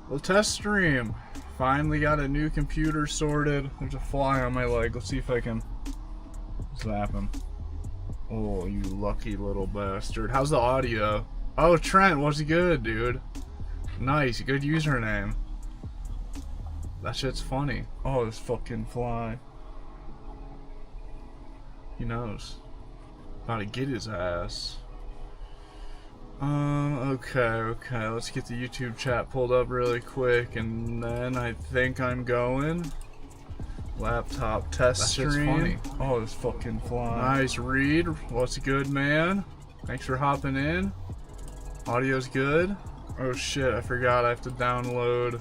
Well, test stream. Finally got a new computer sorted. There's a fly on my leg. Let's see if I can zap him. Oh, you lucky little bastard. How's the audio? Oh, Trent, what's good, dude? Nice, good username. That shit's funny. Oh, this fucking fly. He knows. About to get his ass. Okay, let's get the YouTube chat pulled up really quick, and then I think I'm going. Laptop test stream. Funny. Oh, this fucking fly. Nice, Reed. What's good, man? Thanks for hopping in. Audio's good. Oh shit, I forgot I have to download.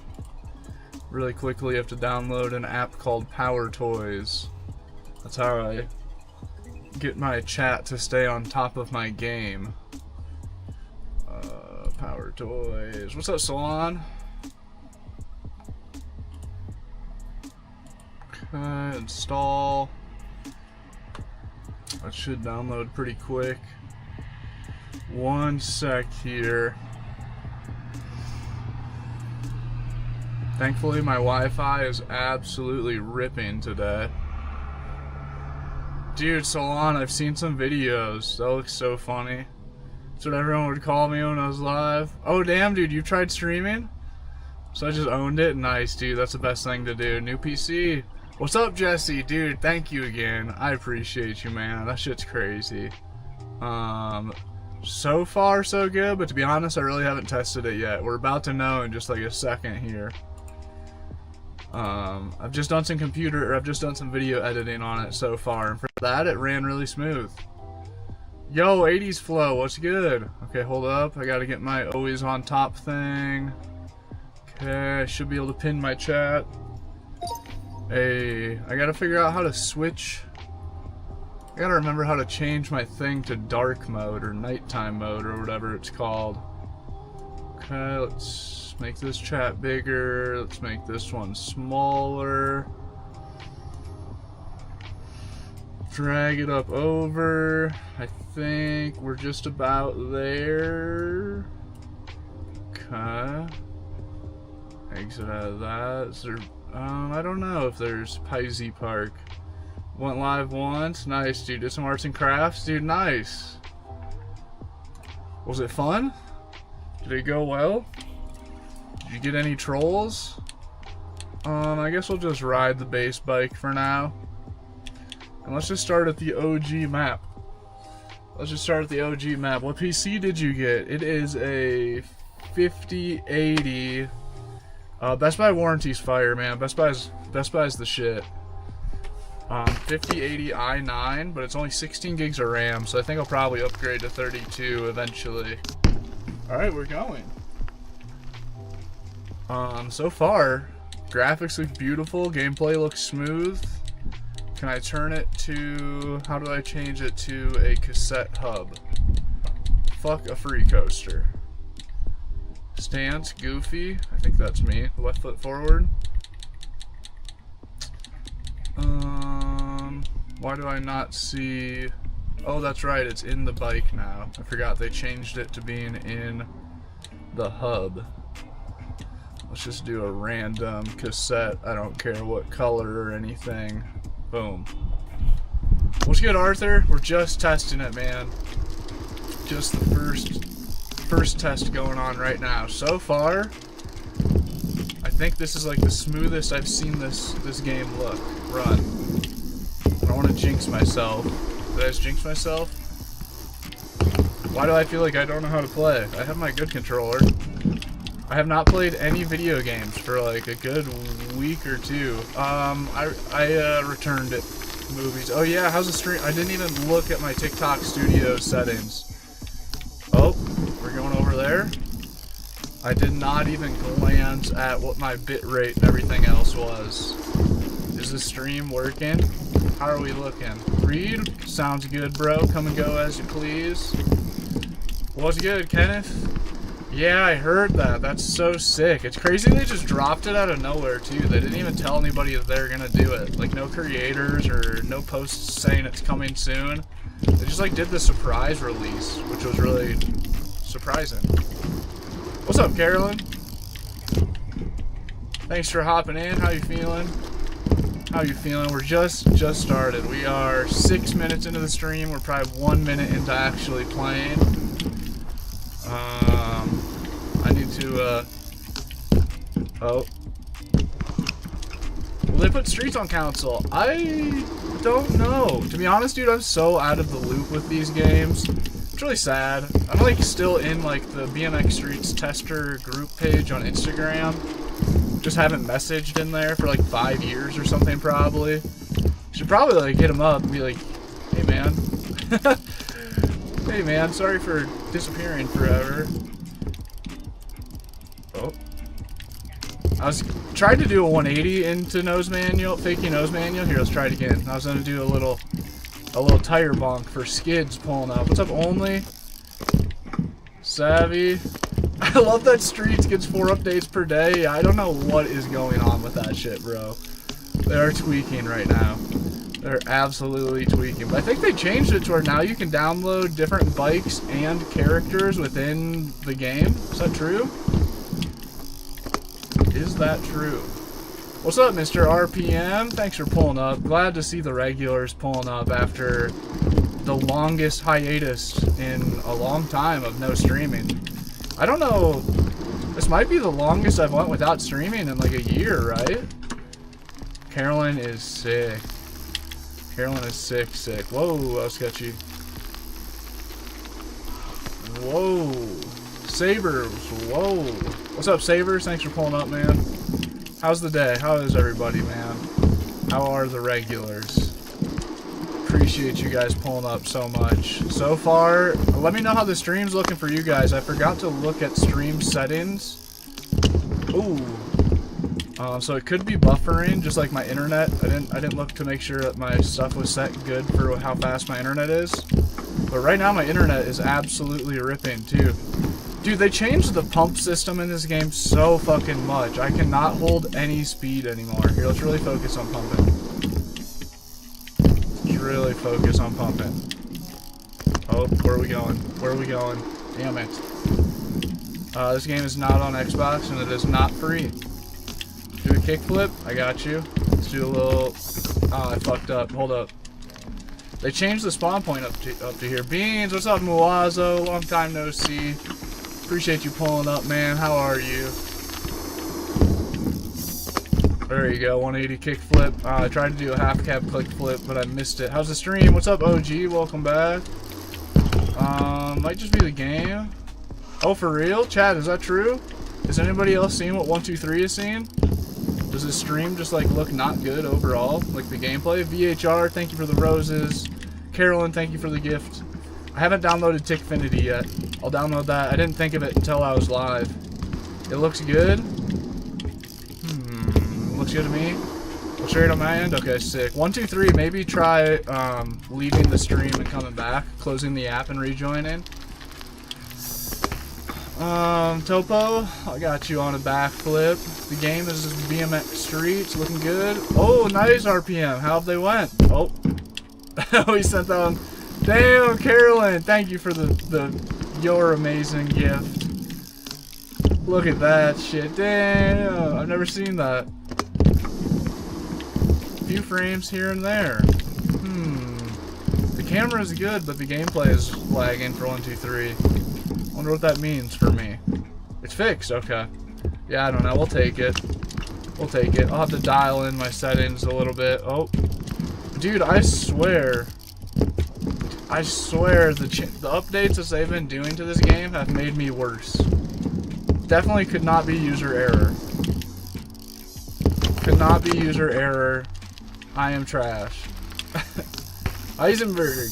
Really quickly, I have to download an app called Power Toys. That's how I get my chat to stay on top of my game. Power Toys. What's up, Salon? Okay, install. That should download pretty quick. One sec here. Thankfully, my Wi-Fi is absolutely ripping today. Dude, Salon, I've seen some videos. That looks so funny. That's what everyone would call me when I was live. Oh, damn, dude, you tried streaming? So I just owned it? Nice, dude. That's the best thing to do. New PC. What's up, Jesse? Dude, thank you again. I appreciate you, man. That shit's crazy. So far, so good, but to be honest, I really haven't tested it yet. We're about to know in just like a second here. I've just done some video editing on it so far, and for that, it ran really smooth. Yo, 80s flow, what's good? Okay, hold up. I gotta get my always on top thing. Okay, I should be able to pin my chat. Hey, I gotta figure out how to switch. I gotta remember how to change my thing to dark mode or nighttime mode or whatever it's called. Okay, let's make this chat bigger. Let's make this one smaller. Drag it up over. I think we're just about there. Okay. Exit out of that. Is there, I don't know if there's Pisey Park. Went live once. Nice, dude. Did some arts and crafts. Dude, nice. Was it fun? Did it go well? Did you get any trolls? I guess we'll just ride the base bike for now. And let's just start at the OG map. What PC did you get? It is a 5080. Best Buy warranty's fire, man. Best Buy's the shit. 5080 i9, but it's only 16 gigs of RAM, so I think I'll probably upgrade to 32 eventually. Alright, we're going. So far, graphics look beautiful, gameplay looks smooth. Can I turn it to, how do I change it to a cassette hub? Fuck a free coaster. Stance, goofy, I think that's me, left foot forward. Why do I not see, oh that's right, it's in the bike now. I forgot they changed it to being in the hub. Let's just do a random cassette, I don't care what color or anything. Boom. What's good, Arthur? We're just testing it, man. Just the first test going on right now. So far, I think this is like the smoothest I've seen this game run. I don't want to jinx myself. Did I just jinx myself? Why do I feel like I don't know how to play? I have my good controller. I have not played any video games for like a good week or two. I returned it. Movies. Oh yeah, how's the stream? I didn't even look at my TikTok studio settings. Oh, we're going over there. I did not even glance at what my bit rate and everything else was. Is the stream working? How are we looking? Reed? Sounds good, bro. Come and go as you please. What's good, Kenneth? Yeah, I heard that. That's so sick. It's crazy they just dropped it out of nowhere, too. They didn't even tell anybody that they're gonna do it. Like, no creators or no posts saying it's coming soon. They just, like, did the surprise release, which was really surprising. What's up, Carolyn? Thanks for hopping in. How you feeling? How you feeling? We're just started. We are 6 minutes into the stream. We're probably 1 minute into actually playing. I need to, oh. Will they put Streets on console? I don't know. To be honest, dude, I'm so out of the loop with these games. It's really sad. I'm like still in like the BMX Streets tester group page on Instagram. Just haven't messaged in there for like 5 years or something probably. Should probably like hit him up and be like, hey man. Hey man, sorry for disappearing forever. Oh. I was trying to do a 180 into nose manual, fakie nose manual. Here, let's try it again. I was gonna do a little tire bonk for skids pulling up. What's up, Only? Savvy. I love that Streets gets 4 updates per day. I don't know what is going on with that shit, bro. They're tweaking right now. They're absolutely tweaking. But I think they changed it to where now you can download different bikes and characters within the game. Is that true? Is that true? What's up, Mr. RPM? Thanks for pulling up. Glad to see the regulars pulling up after the longest hiatus in a long time of no streaming. I don't know. This might be the longest I've went without streaming in like a year, right? Carolyn is sick. Carolyn is sick. Whoa, that was sketchy. Whoa. Sabers, whoa. What's up, Sabers? Thanks for pulling up, man. How's the day? How is everybody, man? How are the regulars? Appreciate you guys pulling up so much. So far, let me know how the stream's looking for you guys. I forgot to look at stream settings. Ooh. So it could be buffering, just like my internet. I didn't look to make sure that my stuff was set good for how fast my internet is. But right now my internet is absolutely ripping too. Dude, they changed the pump system in this game so fucking much. I cannot hold any speed anymore. Here, let's really focus on pumping. Let's really focus on pumping. Oh, where are we going? Where are we going? Damn it. This game is not on Xbox and it is not free. Do a kickflip. I got you. Let's do a little... Oh, I fucked up. Hold up. They changed the spawn point up to here. Beans, what's up, Muazo? Long time no see. Appreciate you pulling up, man. How are you? There you go, 180 kickflip. I tried to do a half cab click flip, but I missed it. How's the stream? What's up, OG? Welcome back. Might just be the game. Oh, for real? Chat, is that true? Is anybody else seeing what 123 is seeing? Does this stream just like look not good overall? Like the gameplay? VHR, thank you for the roses. Carolyn, thank you for the gift. I haven't downloaded Tickfinity yet. I'll download that. I didn't think of it until I was live. It looks good. Looks good to me. Looks straight on my end. Okay, sick. 123. Maybe try leaving the stream and coming back, closing the app and rejoining. Topo, I got you on a backflip. The game is BMX Streets, looking good. Oh, nice RPM. How they went? Oh, we sent that one. Damn, Carolyn, thank you for your amazing gift. Look at that shit. Damn, I've never seen that. A few frames here and there. The camera is good, but the gameplay is lagging for 123. Wonder what that means for me. It's fixed, okay. Yeah, I don't know. We'll take it. We'll take it. I'll have to dial in my settings a little bit. Oh, dude, I swear the updates that they've been doing to this game have made me worse. Definitely could not be user error. Could not be user error. I am trash. Eisenberg.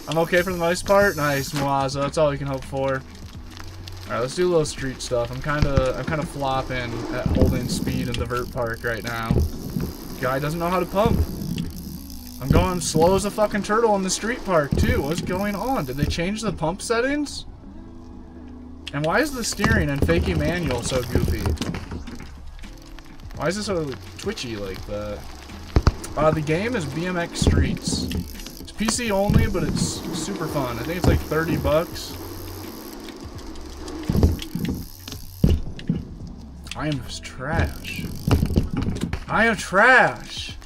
I'm okay for the most part. Nice, Moaza. That's all we can hope for. Alright, let's do a little street stuff. I'm kinda flopping at holding speed in the vert park right now. Guy doesn't know how to pump. I'm going slow as a fucking turtle in the street park too. What's going on? Did they change the pump settings? And why is the steering and fakie manual so goofy? Why is it so twitchy like that? The game is BMX Streets. It's PC only, but it's super fun. I think it's like 30 bucks. I am just trash. I am trash.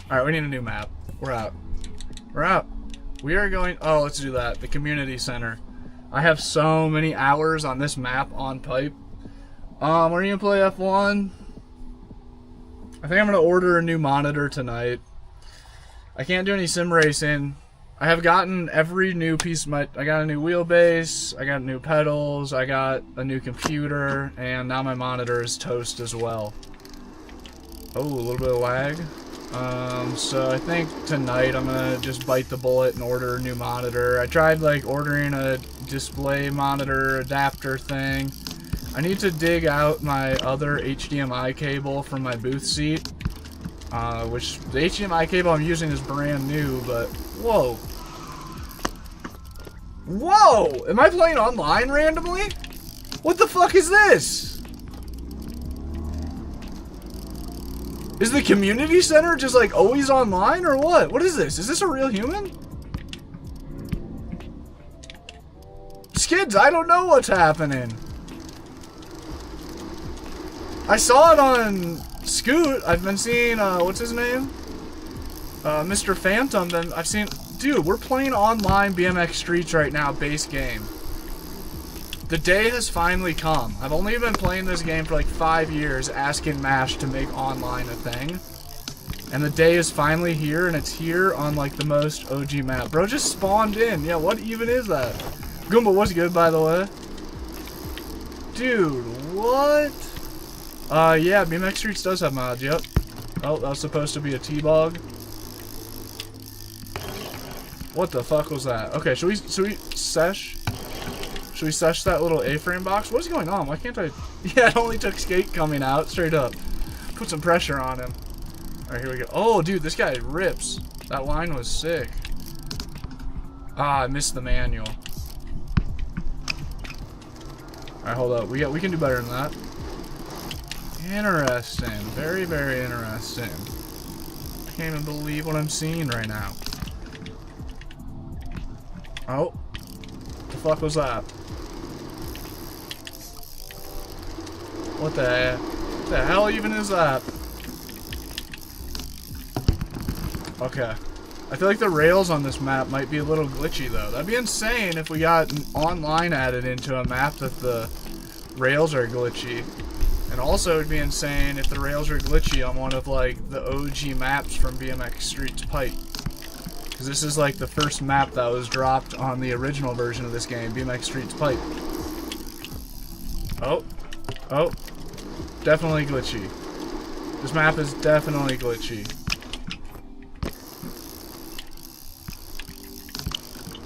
Alright, we need a new map. We're out. We're out. We are going... Oh, let's do that. The community center. I have so many hours on this map on pipe. We're gonna play F1. I think I'm gonna order a new monitor tonight. I can't do any sim racing. I have gotten every new piece of my... I got a new wheelbase, I got new pedals, I got a new computer, and now my monitor is toast as well. Oh, a little bit of lag. So I think tonight I'm gonna just bite the bullet and order a new monitor. I tried like ordering a display monitor adapter thing. I need to dig out my other HDMI cable from my booth seat, which the HDMI cable I'm using is brand new, but whoa. Whoa! Am I playing online randomly? What the fuck is this? Is the community center just like always online or what? What is this? Is this a real human? Skids, I don't know what's happening. I saw it on Scoot. I've been seeing, what's his name? Mr. Phantom. Then I've seen... Dude, we're playing online BMX Streets right now, base game. The day has finally come. I've only been playing this game for like 5 years, asking MASH to make online a thing. And the day is finally here, and it's here on like the most OG map. Bro just spawned in. Yeah, what even is that? Goomba was good, by the way. Dude, what? Yeah, BMX Streets does have mods, yep. Oh, that was supposed to be a T-Bog. What the fuck was that? Okay, should we sesh? Should we sesh that little A-frame box? What is going on? Why can't I... Yeah, it only took skate coming out, straight up. Put some pressure on him. Alright, here we go. Oh, dude, this guy rips. That line was sick. Ah, I missed the manual. Alright, hold up. We can do better than that. Interesting. Very, very interesting. I can't even believe what I'm seeing right now. Oh. What the fuck was that? What the hell even is that? Okay. I feel like the rails on this map might be a little glitchy though. That'd be insane if we got online added into a map that the rails are glitchy. And also it'd be insane if the rails are glitchy on one of like the OG maps from BMX Streets Pipe. Because this is like the first map that was dropped on the original version of this game, BMX Streets Pipe. Oh. Oh. Definitely glitchy. This map is definitely glitchy.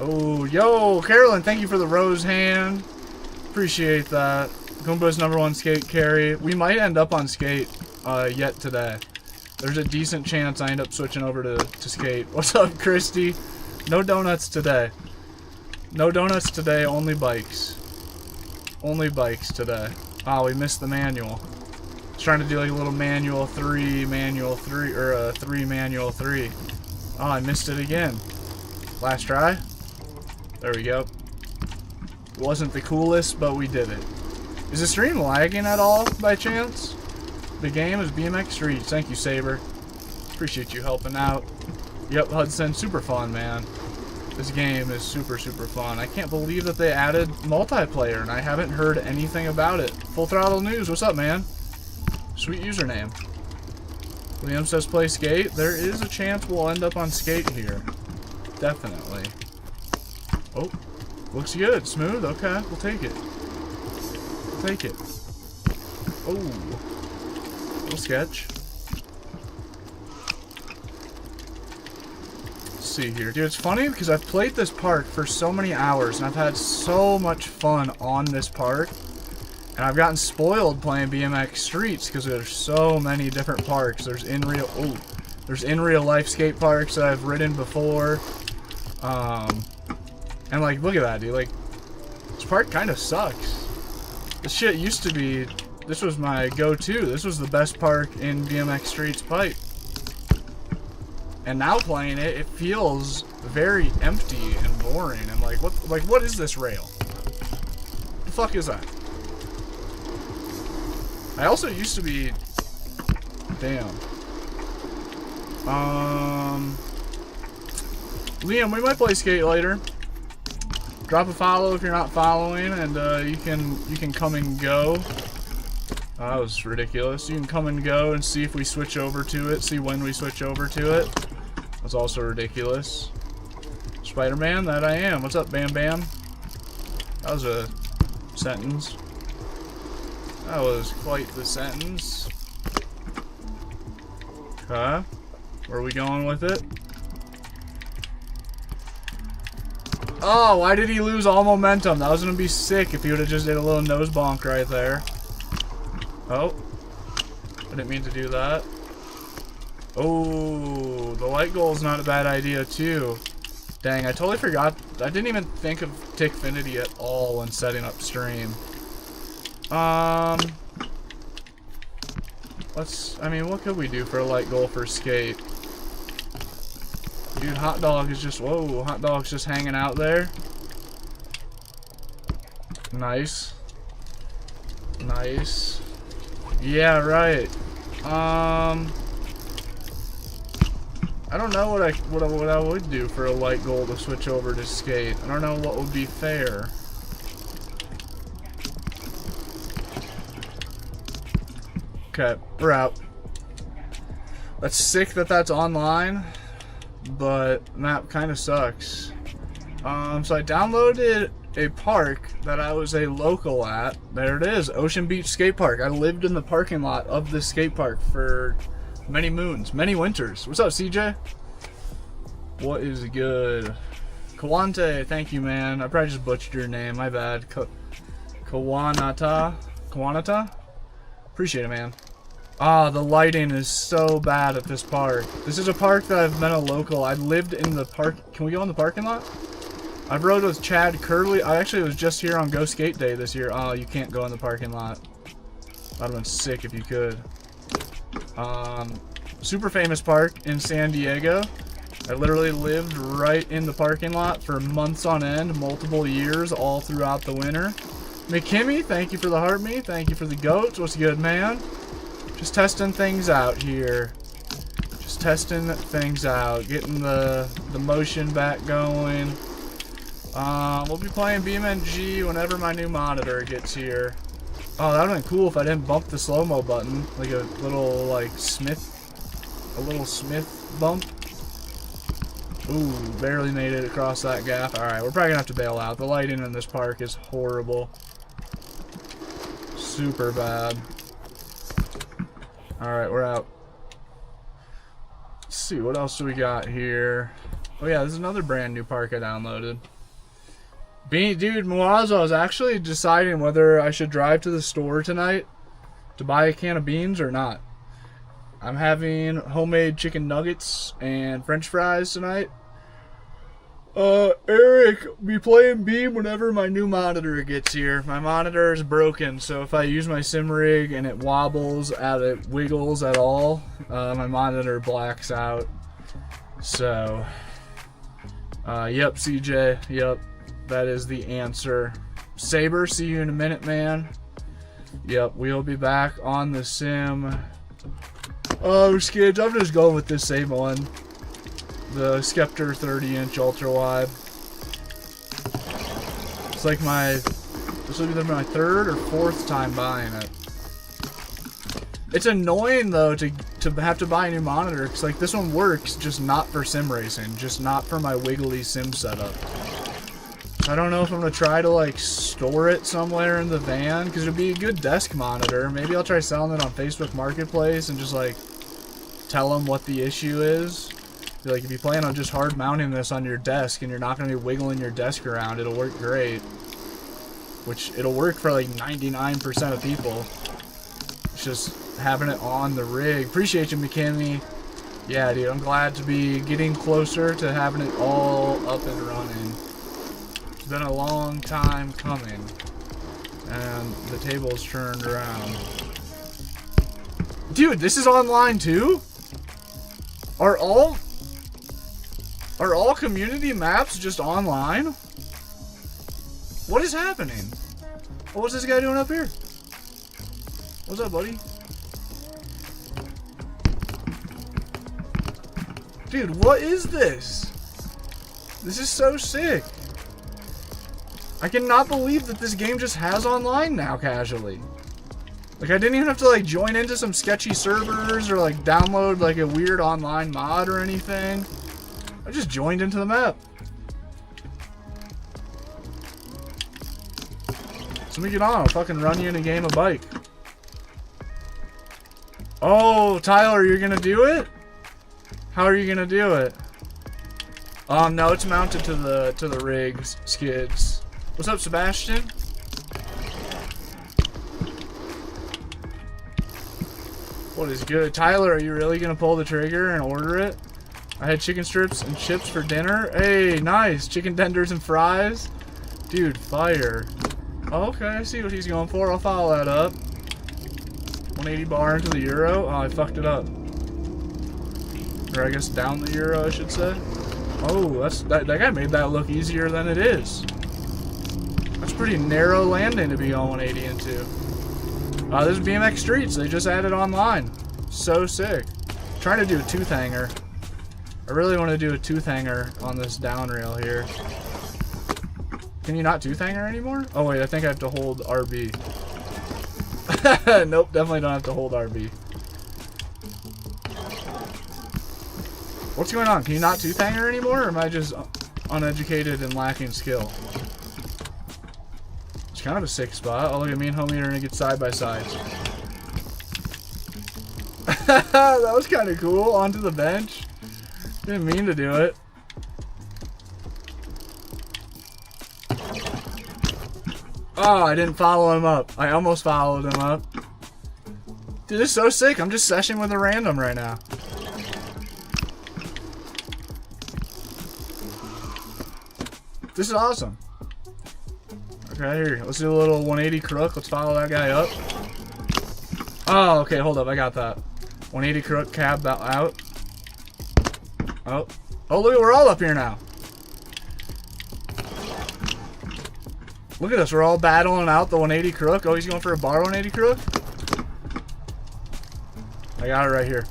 Oh, yo, Carolyn, thank you for the rose hand. Appreciate that. Goomba's #1 skate carry. We might end up on skate yet today. There's a decent chance I end up switching over to skate. What's up, Christy? No donuts today. No donuts today, only bikes. Only bikes today. Oh, we missed the manual. I was trying to do like a little manual 3, or a 3, manual 3. Oh, I missed it again. Last try. There we go. It wasn't the coolest, but we did it. Is the stream lagging at all, by chance? The game is BMX Streets. Thank you, Saber. Appreciate you helping out. Yep, Hudson, super fun, man. This game is super, super fun. I can't believe that they added multiplayer, and I haven't heard anything about it. Full Throttle News, what's up, man? Sweet username. Liam says play skate. There is a chance we'll end up on skate here. Definitely. Oh, looks good. Smooth. Okay, we'll take it. We'll take it. Oh, little sketch. Let's see here. Dude, it's funny because I've played this park for so many hours and I've had so much fun on this park. And I've gotten spoiled playing BMX Streets because there's so many different parks. There's in real life skate parks that I've ridden before. And like, look at that, dude. Like, this park kind of sucks. This shit used to be, this was my go-to. This was the best park in BMX Streets Pipe. And now playing it, it feels very empty and boring. And like, what is this rail? What the fuck is that? I also used to be... Damn. Liam, we might play Skate later. Drop a follow if you're not following, and you can come and go. That was ridiculous. You can come and go and see if we switch over to it, see when we switch over to it. That's also ridiculous. Spider-Man, that I am. What's up, Bam Bam? That was a sentence. That was quite the sentence. Okay. Where are we going with it? Oh, why did he lose all momentum? That was going to be sick if he would have just did a little nose bonk right there. Oh. I didn't mean to do that. Oh, the light goal is not a bad idea, too. Dang, I totally forgot. I didn't even think of Tickfinity at all when setting up stream. I mean, what could we do for a light goal for skate? Dude, Hot Dog is just, whoa, Hot Dog's just hanging out there. Nice. Nice. Yeah, right. I don't know what I would do for a light goal to switch over to skate. I don't know what would be fair. Okay, we're out. That's sick that that's online, but map kind of sucks. So I downloaded a park that I was a local at. There it is, Ocean Beach Skate Park. I lived in the parking lot of this skate park for many moons, many winters. What's up, CJ? What is good? Kawante, thank you, man. I probably just butchered your name, my bad. Kawanata? Appreciate it, man. Ah, the lighting is so bad at this park. This is a park that I've been a local. I lived in the park. Can we go in the parking lot? I've rode with Chad Curley. I actually was just here on Go Skate Day this year. Oh, you can't go in the parking lot. That'd have been sick if you could. Super famous park in San Diego. I literally lived right in the parking lot for months on end, multiple years, all throughout the winter. McKimmy, thank you for the heart me. Thank you for the goats. What's good, man? Just testing things out here. Just testing things out. Getting the motion back going. We'll be playing BMG whenever my new monitor gets here. Oh, that would have been cool if I didn't bump the slow-mo button. Like a little, like, Smith bump. Ooh, barely made it across that gap. Alright, we're probably gonna have to bail out. The lighting in this park is horrible. Super bad. Alright, we're out. Let's see, what else do we got here? Oh yeah, this is another brand new park I downloaded. Dude, Muazo, I was actually deciding whether I should drive to the store tonight to buy a can of beans or not. I'm having homemade chicken nuggets and french fries tonight. Eric, be playing Beam whenever my new monitor gets here. My monitor is broken, so if I use my sim rig and it wobbles, it wiggles at all, my monitor blacks out. So, yep, CJ, yep, that is the answer. Saber, see you in a minute, man. Yep, we'll be back on the sim. Oh, skids, I'm just going with this same one. The Skeptor 30-inch ultra wide. It's like this will be my third or fourth time buying it. It's annoying though to have to buy a new monitor because like this one works, just not for sim racing, just not for my wiggly sim setup. I don't know if I'm gonna try to like store it somewhere in the van because it'd be a good desk monitor. Maybe I'll try selling it on Facebook Marketplace and just like tell them what the issue is. Like, if you plan on just hard mounting this on your desk and you're not going to be wiggling your desk around, it'll work great. Which, it'll work for like 99% of people. It's just having it on the rig. Appreciate you, McKinney. Yeah, dude, I'm glad to be getting closer to having it all up and running. It's been a long time coming. And the table's turned around. Dude, this is online too? Are all community maps just online? What is happening? What was this guy doing up here? What's up, buddy? Dude, what is this? This is so sick. I cannot believe that this game just has online now casually. Like, I didn't even have to, like, join into some sketchy servers or, like, download, like, a weird online mod or anything. I just joined into the map. So let me get on. I'll fucking run you in a game of bike. Oh, Tyler, you're gonna do it? How are you gonna do it? No, it's mounted to the rigs, skids. What's up, Sebastian? What is good? Tyler, are you really gonna pull the trigger and order it? I had chicken strips and chips for dinner. Hey, nice. Chicken tenders and fries. Dude, fire. Oh, okay, I see what he's going for. I'll follow that up. 180 bar into the euro. Oh, I fucked it up. Or I guess down the euro, I should say. Oh, that guy made that look easier than it is. That's pretty narrow landing to be on 180 into. This is BMX Streets. They just added online. So sick. I'm trying to do a tooth hanger. I really want to do a tooth hanger on this down rail here. Can you not tooth hanger anymore? Oh wait, I think I have to hold RB. Nope, definitely don't have to hold RB. What's going on? Can you not tooth hanger anymore, or am I just uneducated and lacking skill? It's kind of a sick spot. Oh, look at me and homie are gonna get side by sides. That was kind of cool. Onto the bench. Didn't mean to do it. Oh, I didn't follow him up. I almost followed him up. Dude, this is so sick. I'm just seshing with a random right now. This is awesome. Okay, here. Let's do a little 180 crook. Let's follow that guy up. Oh, okay. Hold up. I got that. 180 crook, cab out. Oh. Oh, look, we're all up here now. Look at us. We're all battling out the 180 crook. Oh, he's going for a bar 180 crook? I got it right here.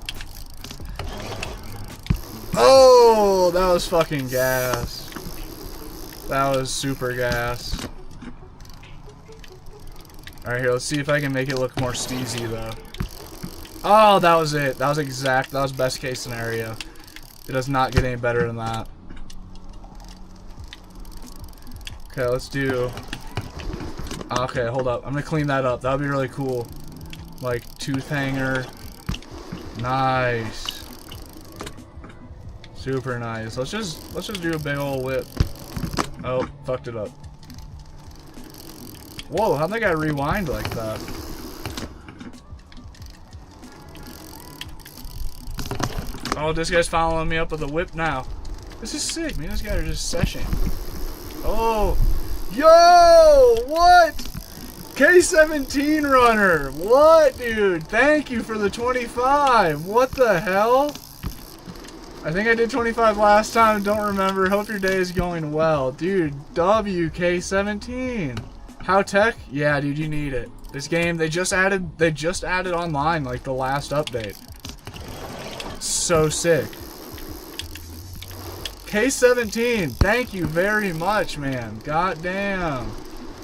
Oh, that was fucking gas. That was super gas. Alright, here, let's see if I can make it look more steezy, though. Oh, that was it. That was best case scenario. It does not get any better than that. Okay, let's do... Okay, hold up. I'm gonna clean that up. That would be really cool. Like, tooth hanger. Nice. Super nice. Let's just do a big old whip. Oh, fucked it up. Whoa, how'd that guy rewind like that? Oh, this guy's following me up with a whip now. This is sick, man. This guy are just seshing. Oh. Yo! What? K17 runner. What, dude? Thank you for the 25. What the hell? I think I did 25 last time. Don't remember. Hope your day is going well. Dude, WK17. How tech? Yeah, dude, you need it. This game, they just added online like the last update. So sick. K17, thank you very much, man. God damn.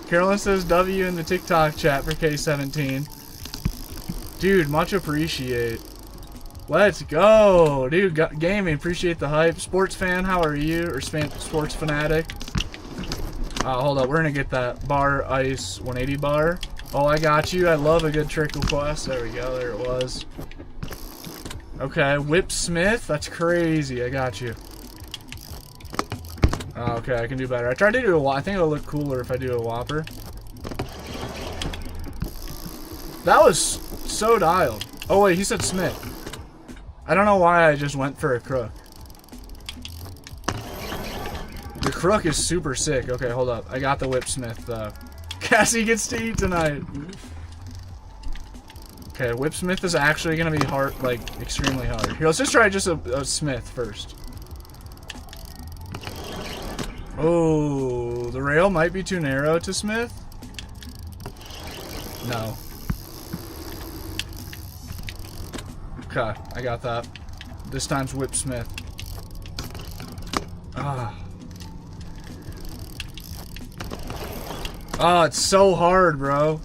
Carolyn says W in the TikTok chat for K17. Dude, much appreciate. Let's go. Dude, gaming, appreciate the hype. Sports fan, how are you? Or sports fanatic. Hold up, we're gonna get that bar ice 180 bar. Oh, I got you. I love a good trick request. There we go, there it was. Okay, Whip Smith, that's crazy. I got you. Okay, I can do better. I tried to do a Whopper. I think it'll look cooler if I do a Whopper. That was so dialed. Oh wait, he said Smith. I don't know why I just went for a crook. The crook is super sick. Okay, hold up. I got the Whip Smith though. Cassie gets to eat tonight. Okay, Whip Smith is actually gonna be hard, like extremely hard. Here, let's just try just a Smith first. Oh, the rail might be too narrow to Smith. No. Okay, I got that. This time's Whipsmith. Ah. Oh, it's so hard, bro.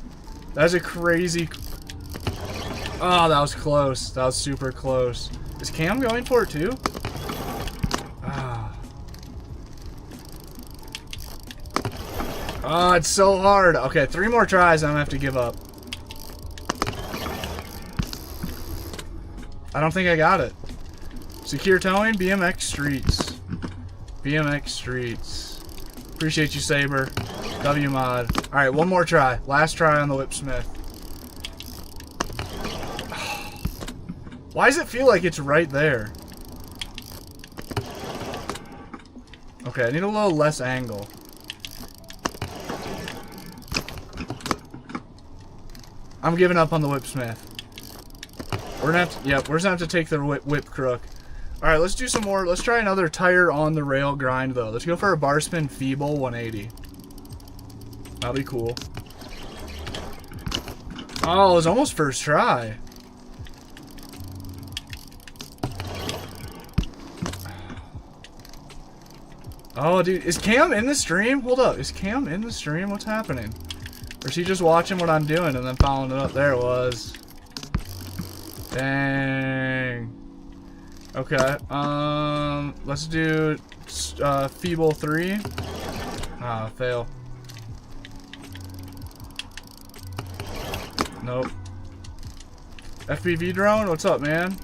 That's a crazy... Oh, that was close. That was super close. Is Cam going for it too? Ah. Oh, it's so hard. Okay, 3 more tries, I'm gonna have to give up. I don't think I got it. Secure towing, BMX Streets. BMX Streets. Appreciate you, Saber. W mod. Alright, 1 more try. Last try on the Whipsmith. Why does it feel like it's right there? Okay, I need a little less angle. I'm giving up on the Whipsmith. We're gonna have to, yep, we're just gonna have to take the whip crook. Alright, let's do some more. Let's try another tire on the rail grind though. Let's go for a bar spin feeble 180. That'll be cool. Oh, it was almost first try. Oh, dude, is Cam in the stream? Hold up, is Cam in the stream? What's happening? Or is he just watching what I'm doing and then following it up? There it was. Dang. Okay, let's do feeble 3. Ah, fail. Nope. FPV drone, what's up, man?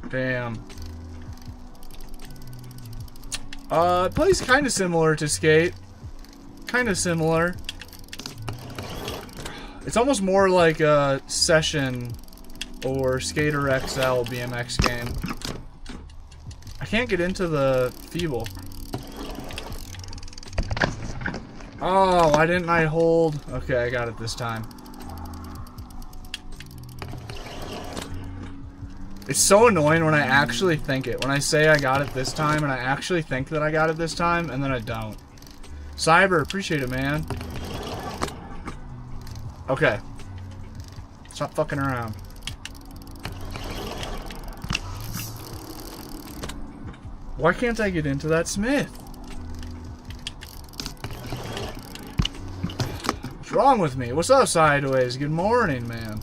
Damn. It plays kind of similar to Skate. Kind of similar. It's almost more like a Session or Skater XL BMX game. I can't get into the feeble. Oh, why didn't I hold? Okay, I got it this time. It's so annoying when I actually think it. When I say I got it this time and I actually think that I got it this time and then I don't. Cyber, appreciate it, man. Okay. Stop fucking around. Why can't I get into that Smith? What's wrong with me? What's up, Sideways? Good morning, man.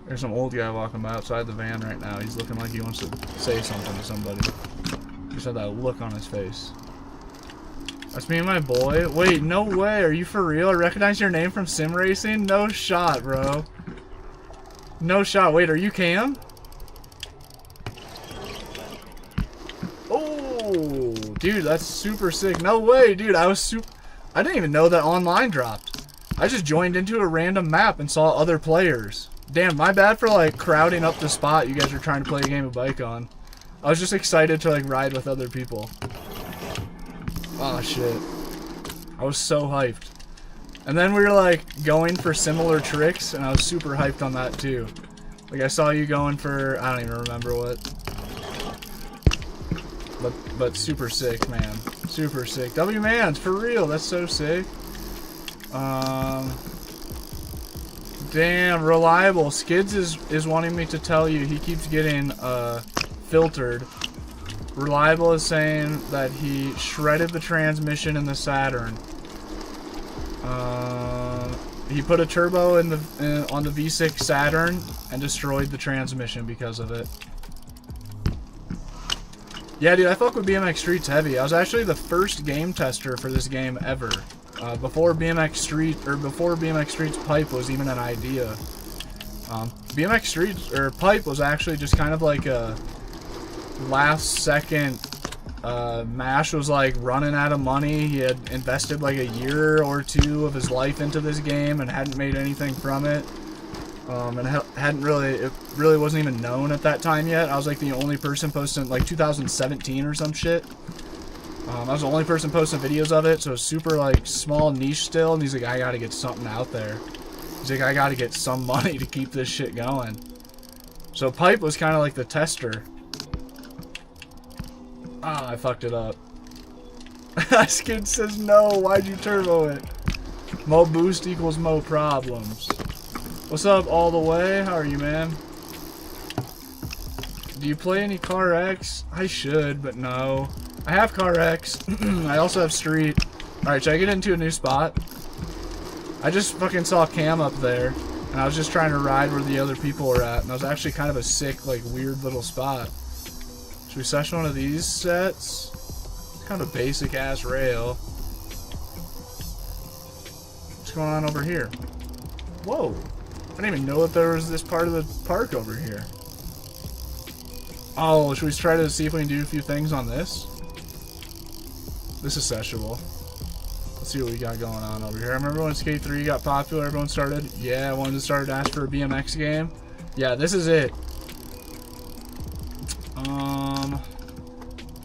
There's some old guy walking by outside the van right now. He's looking like he wants to say something to somebody. Just had that look on his face. That's me and my boy. Wait, no way. Are you for real? I recognize your name from sim racing? No shot, bro. No shot. Wait, are you Cam? Oh, dude, that's super sick. No way, dude. I didn't even know that online dropped. I just joined into a random map and saw other players. Damn, my bad for like crowding up the spot you guys are trying to play a game of bike on. I was just excited to like ride with other people. Oh shit. I was so hyped. And then we were like going for similar tricks and I was super hyped on that too. Like I saw you going for, I don't even remember what. But super sick, man. Super sick. W Mans, for real, that's so sick. Damn, reliable. Skids is wanting me to tell you he keeps getting filtered. Reliable is saying that he shredded the transmission in the Saturn. He put a turbo in the on the V6 Saturn and destroyed the transmission because of it. Yeah, dude, I fuck with BMX Streets heavy. I was actually the first game tester for this game ever. Before BMX Streets Pipe was even an idea. BMX Streets or Pipe was actually just kind of like a last second. Mash was like running out of money. He had invested like a year or 2 of his life into this game and hadn't made anything from it. And it really wasn't even known at that time yet. I was like the only person posting, like 2017 or some shit. I was the only person posting videos of it, so it was super like small niche still, and he's like, I gotta get something out there. He's like, I gotta get some money to keep this shit going. So Pipe was kind of like the tester. Ah, I fucked it up. Skid says no, why'd you turbo it? Mo boost equals mo problems. What's up, all the way? How are you, man? Do you play any Car X? I should, but no. I have Car X. I also have Street. Alright, should I get into a new spot? I just fucking saw Cam up there, and I was just trying to ride where the other people were at, and I was actually kind of a sick, like, weird little spot. Should we session one of these sets? It's kind of a basic-ass rail. What's going on over here? Whoa. I didn't even know that there was this part of the park over here. Oh, should we try to see if we can do a few things on this? This is sessionable. Let's see what we got going on over here. I remember when Skate 3 got popular, everyone started, yeah, I wanted to start to ask for a BMX game. Yeah, this is it.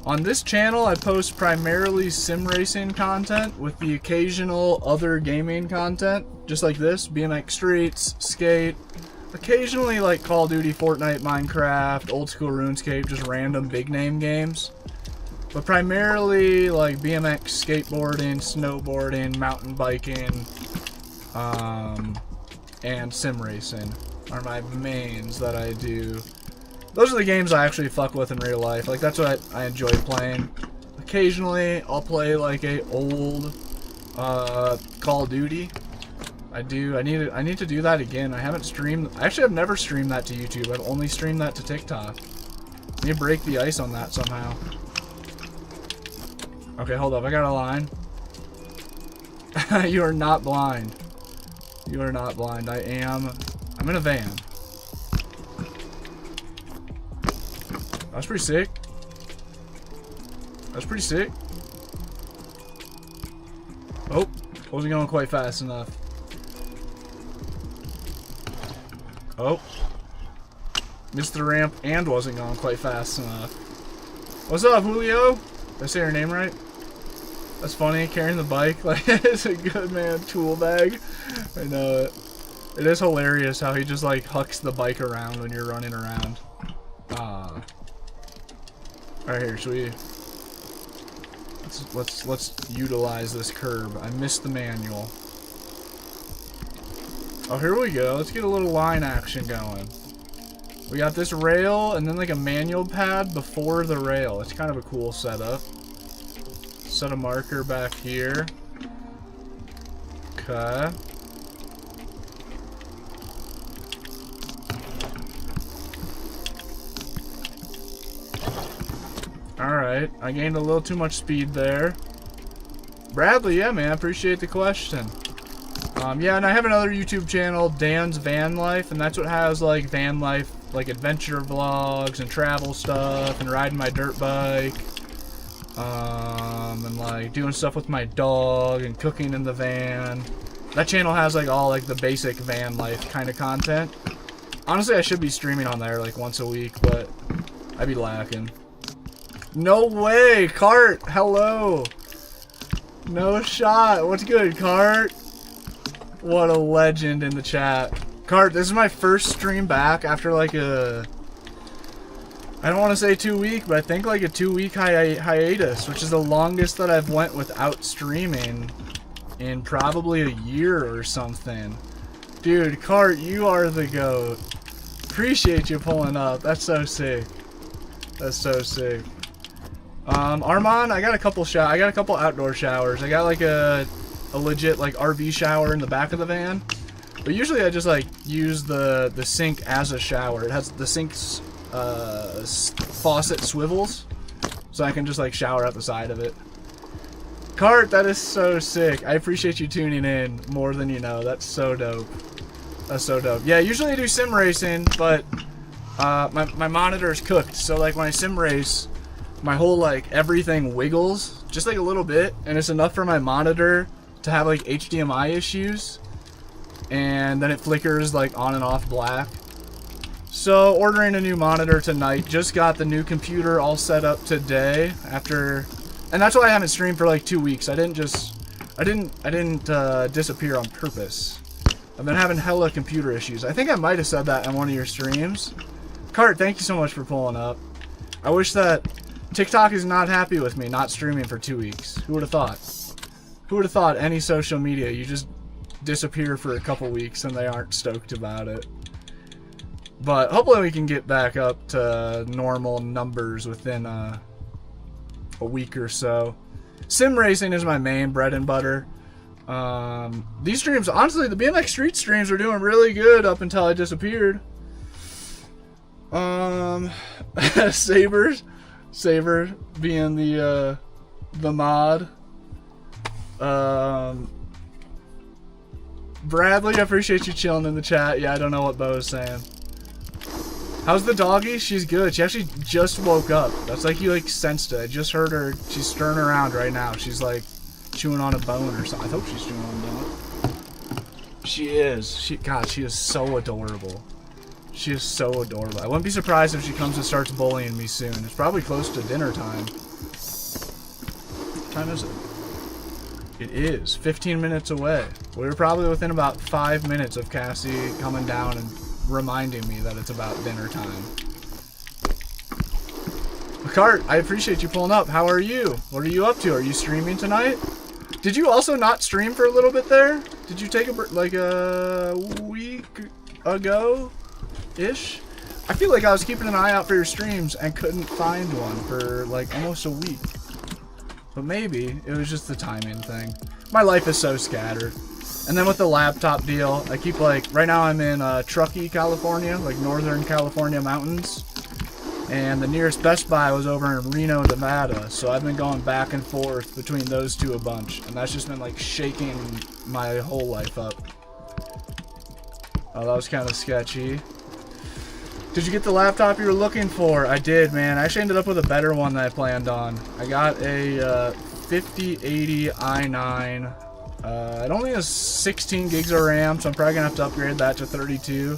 On this channel, I post primarily sim racing content with the occasional other gaming content, just like this, BMX Streets, Skate, occasionally like Call of Duty, Fortnite, Minecraft, old school RuneScape, just random big name games. But primarily like BMX, skateboarding, snowboarding, mountain biking, and sim racing are my mains that I do. Those are the games I actually fuck with in real life. Like, that's what I enjoy playing. Occasionally, I'll play like a old Call of Duty. I need to do that again. I haven't streamed. Actually, I've never streamed that to YouTube. I've only streamed that to TikTok. I need to break the ice on that somehow. Okay, hold up. I got a line. You are not blind. You are not blind. I'm in a van. That's pretty sick. That's pretty sick. Oh, wasn't going quite fast enough. Oh. Missed the ramp and wasn't going quite fast enough. What's up, Julio? Did I say your name right? That's funny, carrying the bike. Like, it's a good man tool bag. I know it. It is hilarious how he just like hucks the bike around when you're running around. Alright, here, should we let's utilize this curb. I missed the manual. Oh, here we go. Let's get a little line action going. We got this rail and then like a manual pad before the rail. It's kind of a cool setup. Set a marker back here. Okay. Alright, I gained a little too much speed there. Bradley, yeah man, appreciate the question. Yeah, and I have another YouTube channel, Dan's Van Life, and that's what has like van life, like adventure vlogs and travel stuff and riding my dirt bike. And like doing stuff with my dog and cooking in the van. That channel has like all like the basic van life kind of content. Honestly, I should be streaming on there like once a week, but I'd be lacking. No way, Cart, hello. No shot. What's good, Cart? What a legend in the chat. Cart, this is my first stream back after like a, I don't want to say 2 week, but I think like a 2-week hiatus, which is the longest that I've went without streaming in probably a year or something. Dude, Cart, you are the GOAT. Appreciate you pulling up. That's so sick. That's so sick. Armand, I got a couple outdoor showers. I got like a legit like RV shower in the back of the van. But usually I just like use the sink as a shower. It has the sink's faucet swivels, so I can just like shower out the side of it. Cart, that is so sick. I appreciate you tuning in more than you know. That's so dope. That's so dope. Yeah, usually I do sim racing, but my monitor is cooked. So like when I sim race, my whole like everything wiggles just like a little bit, and it's enough for my monitor to have like HDMI issues, and then it flickers like on and off black. So ordering a new monitor tonight. Just got the new computer all set up today after, and that's why I haven't streamed for like 2 weeks. I didn't disappear on purpose. I've been having hella computer issues. I think I might have said that on one of your streams. Cart, thank you so much for pulling up. I wish that TikTok is not happy with me not streaming for 2 weeks. Who would have thought? Who would have thought any social media, you just disappear for a couple weeks and they aren't stoked about it. But hopefully we can get back up to normal numbers within a week or so. Sim racing is my main bread and butter. These streams, honestly, the BMX Streets streams were doing really good up until I disappeared. Saber being the mod. Bradley, I appreciate you chilling in the chat. Yeah, I don't know what Bo is saying. How's the doggy? She's good. She actually just woke up. That's like you like sensed it. I just heard her. She's stirring around right now. She's like chewing on a bone or something. I hope she's chewing on a bone. She is. God, she is so adorable. She is so adorable. I wouldn't be surprised if she comes and starts bullying me soon. It's probably close to dinner time. What time is it? It is 15 minutes away. We were probably within about 5 minutes of Cassie coming down and reminding me that it's about dinner time. Cart, I appreciate you pulling up. How are you? What are you up to? Are you streaming tonight? Did you also not stream for a little bit there? Did you take like a week ago-ish? I feel like I was keeping an eye out for your streams and couldn't find one for like almost a week. But maybe it was just the timing thing. My life is so scattered. And then with the laptop deal, I keep like, right now I'm in Truckee, California, like Northern California mountains. And the nearest Best Buy was over in Reno, Nevada. So I've been going back and forth between those two a bunch. And that's just been like shaking my whole life up. Oh, that was kind of sketchy. Did you get the laptop you were looking for? I did, man. I actually ended up with a better one than I planned on. I got a 5080 i9. It only has 16 gigs of RAM, so I'm probably going to have to upgrade that to 32.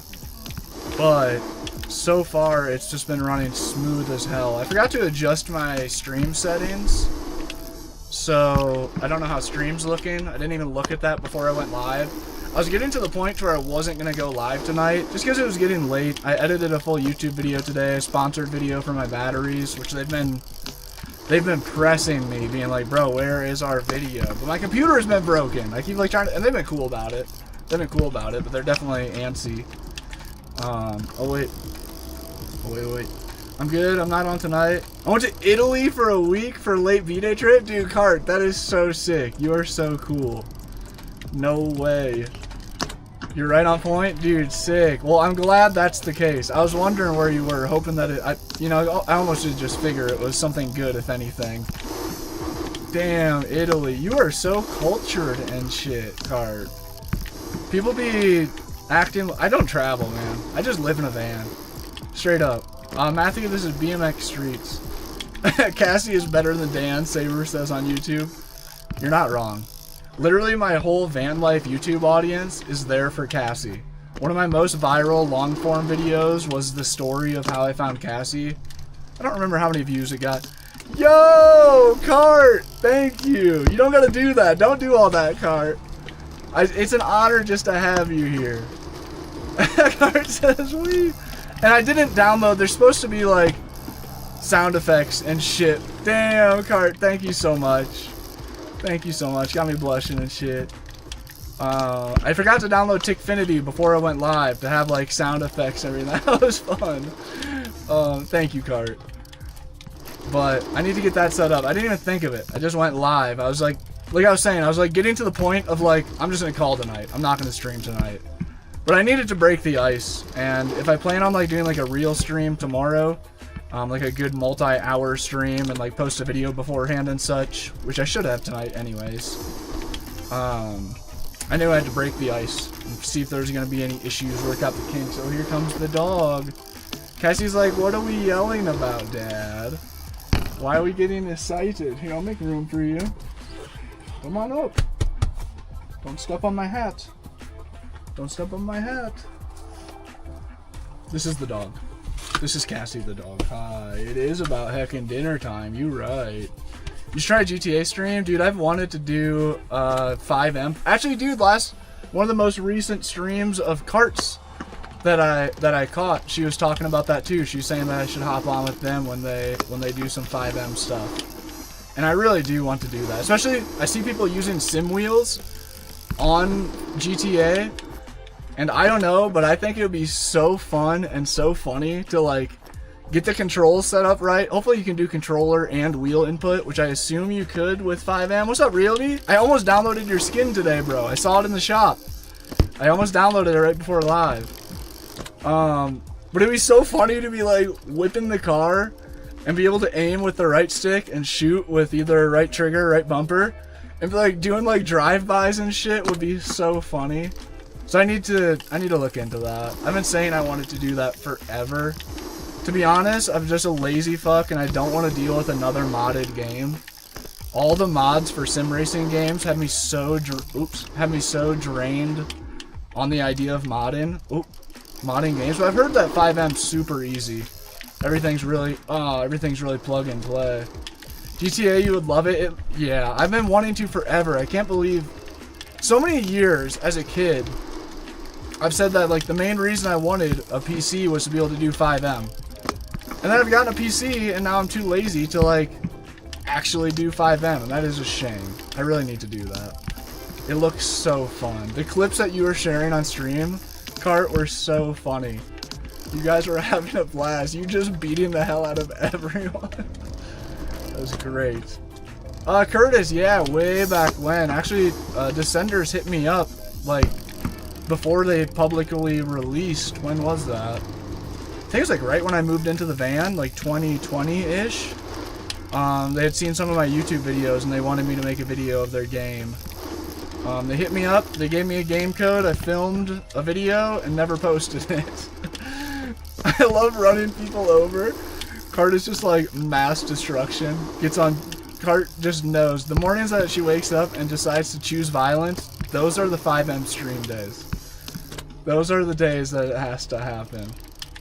But so far, it's just been running smooth as hell. I forgot to adjust my stream settings. So I don't know how stream's looking. I didn't even look at that before I went live. I was getting to the point where I wasn't going to go live tonight, just because it was getting late. I edited a full YouTube video today, a sponsored video for my batteries, which they've been pressing me, being like, bro, where is our video? But my computer has been broken. I keep like trying to, and they've been cool about it. But they're definitely antsy. Oh wait. I'm good, I'm not on tonight. I went to Italy for a week for a late V-Day trip? Dude, Cart, that is so sick. You are so cool. No way. You're right on point? Dude, sick. Well, I'm glad that's the case. I was wondering where you were, hoping that I almost did just figure it was something good, if anything. Damn, Italy. You are so cultured and shit, Cart. People be acting... I don't travel, man. I just live in a van. Straight up. Matthew, this is BMX Streets. Cassie is better than Dan, Saber says on YouTube. You're not wrong. Literally, my whole van life YouTube audience is there for Cassie. One of my most viral long-form videos was the story of how I found Cassie. I don't remember how many views it got. Yo, Cart! Thank you! You don't gotta do that. Don't do all that, Cart. It's an honor just to have you here. Cart says, we... And I didn't download. There's supposed to be, like, sound effects and shit. Damn, Cart, thank you so much. Thank you so much. Got me blushing and shit. I forgot to download Tickfinity before I went live to have like sound effects and everything. That was fun. Thank you, Cart. But I need to get that set up. I didn't even think of it. I just went live. I was like I was saying, I was like getting to the point of like, I'm just gonna call tonight. I'm not gonna stream tonight. But I needed to break the ice. And if I plan on like doing like a real stream tomorrow, like a good multi-hour stream and like post a video beforehand and such, which I should have tonight anyways. I knew I had to break the ice and see if there's gonna be any issues, work out the kinks. Oh, here comes the dog. Cassie's like, what are we yelling about, Dad? Why are we getting excited? Here, I'll make room for you. Come on up. Don't step on my hat. Don't step on my hat. This is the dog. This is Cassie the dog. Hi, it is about heckin' dinner time. You right. You should try a GTA stream, dude. I've wanted to do 5M. Actually, dude, one of the most recent streams of Carts that I caught, she was talking about that too. She was saying that I should hop on with them when they do some 5M stuff. And I really do want to do that. Especially, I see people using sim wheels on GTA, and I don't know, but I think it would be so fun and so funny to like get the controls set up right. Hopefully you can do controller and wheel input, which I assume you could with 5M. What's up, Realty? I almost downloaded your skin today, bro. I saw it in the shop. I almost downloaded it right before live. But it'd be so funny to be like whipping the car and be able to aim with the right stick and shoot with either right trigger or right bumper, and be like doing like drive-bys and shit would be so funny. So I need to look into that. I've been saying I wanted to do that forever. To be honest, I'm just a lazy fuck and I don't want to deal with another modded game. All the mods for sim racing games have me so drained on the idea of modding games. But I've heard that 5M's super easy. Everything's really plug and play. GTA, you would love it. Yeah, I've been wanting to forever. I can't believe so many years as a kid. I've said that like the main reason I wanted a PC was to be able to do 5M. And then I've gotten a PC and now I'm too lazy to like actually do 5M, and that is a shame. I really need to do that. It looks so fun. The clips that you were sharing on stream, Cart, were so funny. You guys were having a blast. You just beating the hell out of everyone. That was great. Curtis, yeah, way back when. Actually, Descenders hit me up, like, before they publicly released. When was that? I think it was, like, right when I moved into the van, like, 2020-ish. They had seen some of my YouTube videos, and they wanted me to make a video of their game. They hit me up, they gave me a game code, I filmed a video, and never posted it. I love running people over. Cart is just like mass destruction. Gets on. Cart just knows. The mornings that she wakes up and decides to choose violence, those are the 5M stream days. Those are the days that it has to happen.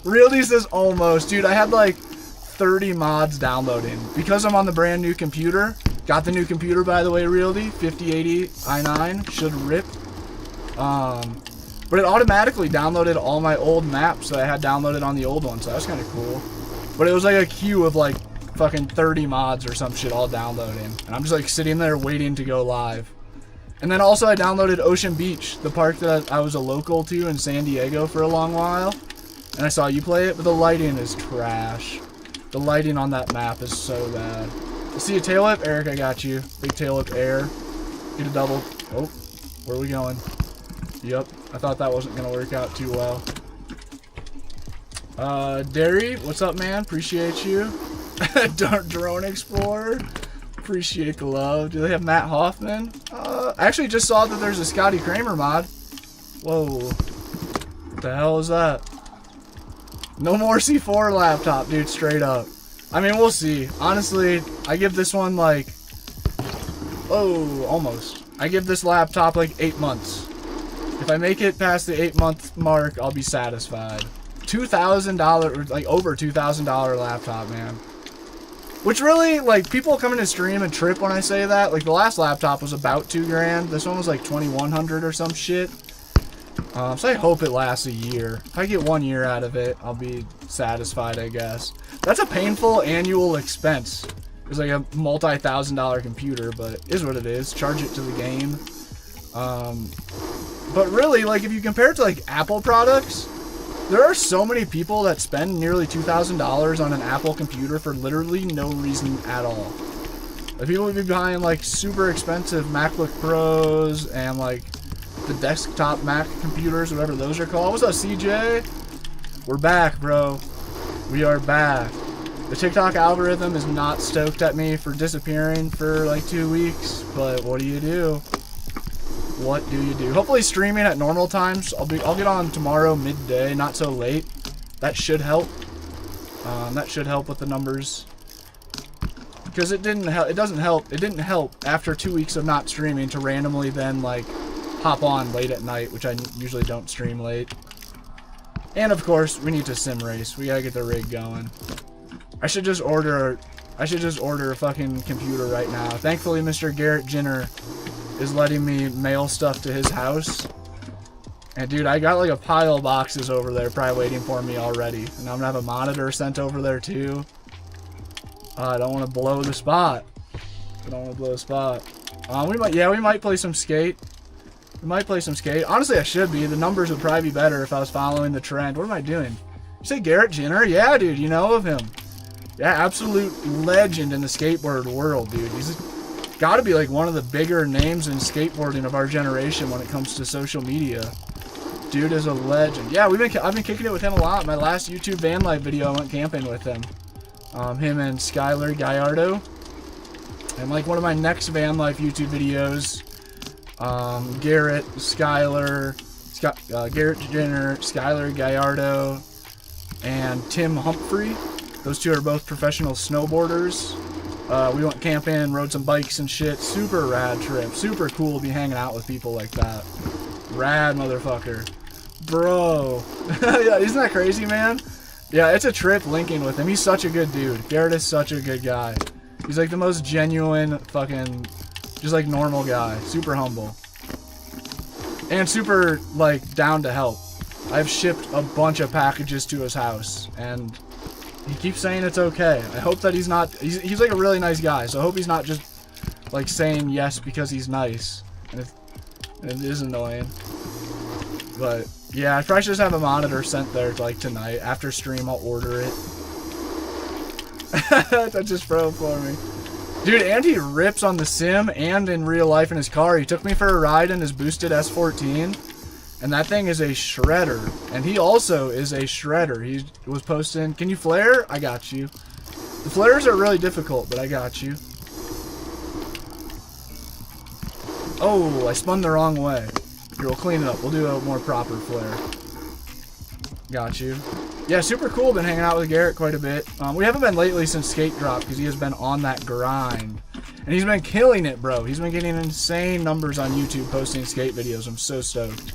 Realty says almost. Dude, I had like 30 mods downloading. Because I'm on the brand new computer. Got the new computer, by the way, Realty. 5080 i9. Should rip. But it automatically downloaded all my old maps that I had downloaded on the old one, so that's kind of cool. But it was like a queue of like fucking 30 mods or some shit all downloading. And I'm just like sitting there waiting to go live. And then also I downloaded Ocean Beach, the park that I was a local to in San Diego for a long while. And I saw you play it, but the lighting is trash. The lighting on that map is so bad. See a tail whip? Eric, I got you. Big tail whip air. Get a double. Oh, where are we going? Yep, I thought that wasn't gonna work out too well. Derry, what's up, man? Appreciate you. Drone Explorer, appreciate the love. Do they have Matt Hoffman? I actually just saw that there's a Scotty Kramer mod. Whoa, what the hell is that? No more C4 laptop, dude, straight up. I mean, we'll see. Honestly, I give this one like, oh, almost. I give this laptop like 8 months. If I make it past the 8-month mark, I'll be satisfied. $2,000, like over $2,000 laptop, man. Which really, like, people come into stream and trip when I say that. Like, the last laptop was about $2 grand. This one was like $2,100 or some shit. So I hope it lasts a year. If I get 1 year out of it, I'll be satisfied, I guess. That's a painful annual expense. It's like a multi-$1,000 computer, but it is what it is. Charge it to the game. But really, like, if you compare it to, like, Apple products, there are so many people that spend nearly $2,000 on an Apple computer for literally no reason at all. Like, people would be buying, like, super expensive MacBook Pros and, like, the desktop Mac computers, whatever those are called. What's up, CJ? We're back, bro. We are back. The TikTok algorithm is not stoked at me for disappearing for, like, 2 weeks, but what do you do? What do you do? Hopefully streaming at normal times. I'll get on tomorrow midday, not so late. That should help. That should help with the numbers. Because it didn't help. It doesn't help. It didn't help after 2 weeks of not streaming to randomly then like hop on late at night, which I usually don't stream late. And of course, we need to sim race. We gotta get the rig going. I should just order a fucking computer right now. Thankfully, Mr. Garrett Jenner is letting me mail stuff to his house. And dude, I got like a pile of boxes over there probably waiting for me already. And I'm gonna have a monitor sent over there too. I don't want to blow the spot. We might play some skate. We might play some skate. Honestly, I should be. The numbers would probably be better if I was following the trend. What am I doing? You say Garrett Jenner? Yeah, dude, you know of him. Yeah, absolute legend in the skateboard world, dude. He's got to be like one of the bigger names in skateboarding of our generation when it comes to social media. Dude is a legend. Yeah, I've been kicking it with him a lot. My last YouTube van life video, I went camping with him. Him and Skylar Gallardo. And like one of my next van life YouTube videos, Garrett, Skylar, Garrett Jenner, Skylar Gallardo, and Tim Humphrey. Those two are both professional snowboarders. We went camping, rode some bikes and shit. Super rad trip. Super cool to be hanging out with people like that. Rad motherfucker. Bro. Yeah, isn't that crazy, man? Yeah, it's a trip linking with him. He's such a good dude. Garrett is such a good guy. He's like the most genuine fucking, just like normal guy. Super humble. And super like down to help. I've shipped a bunch of packages to his house and he keeps saying it's okay. I hope that he's not, he's like a really nice guy, so I hope he's not just like saying yes because he's nice. And it is annoying. But yeah, I probably should just have a monitor sent there like tonight. After stream, I'll order it. That's just pro for me. Dude, and he rips on the sim and in real life in his car. He took me for a ride in his boosted S14. And that thing is a shredder. And he also is a shredder. He was posting, can you flare? I got you. The flares are really difficult, but I got you. Oh, I spun the wrong way. Here, we'll clean it up. We'll do a more proper flare. Got you. Yeah, super cool. Been hanging out with Garrett quite a bit. We haven't been lately since Skate Drop because he has been on that grind. And he's been killing it, bro. He's been getting insane numbers on YouTube posting skate videos. I'm so stoked.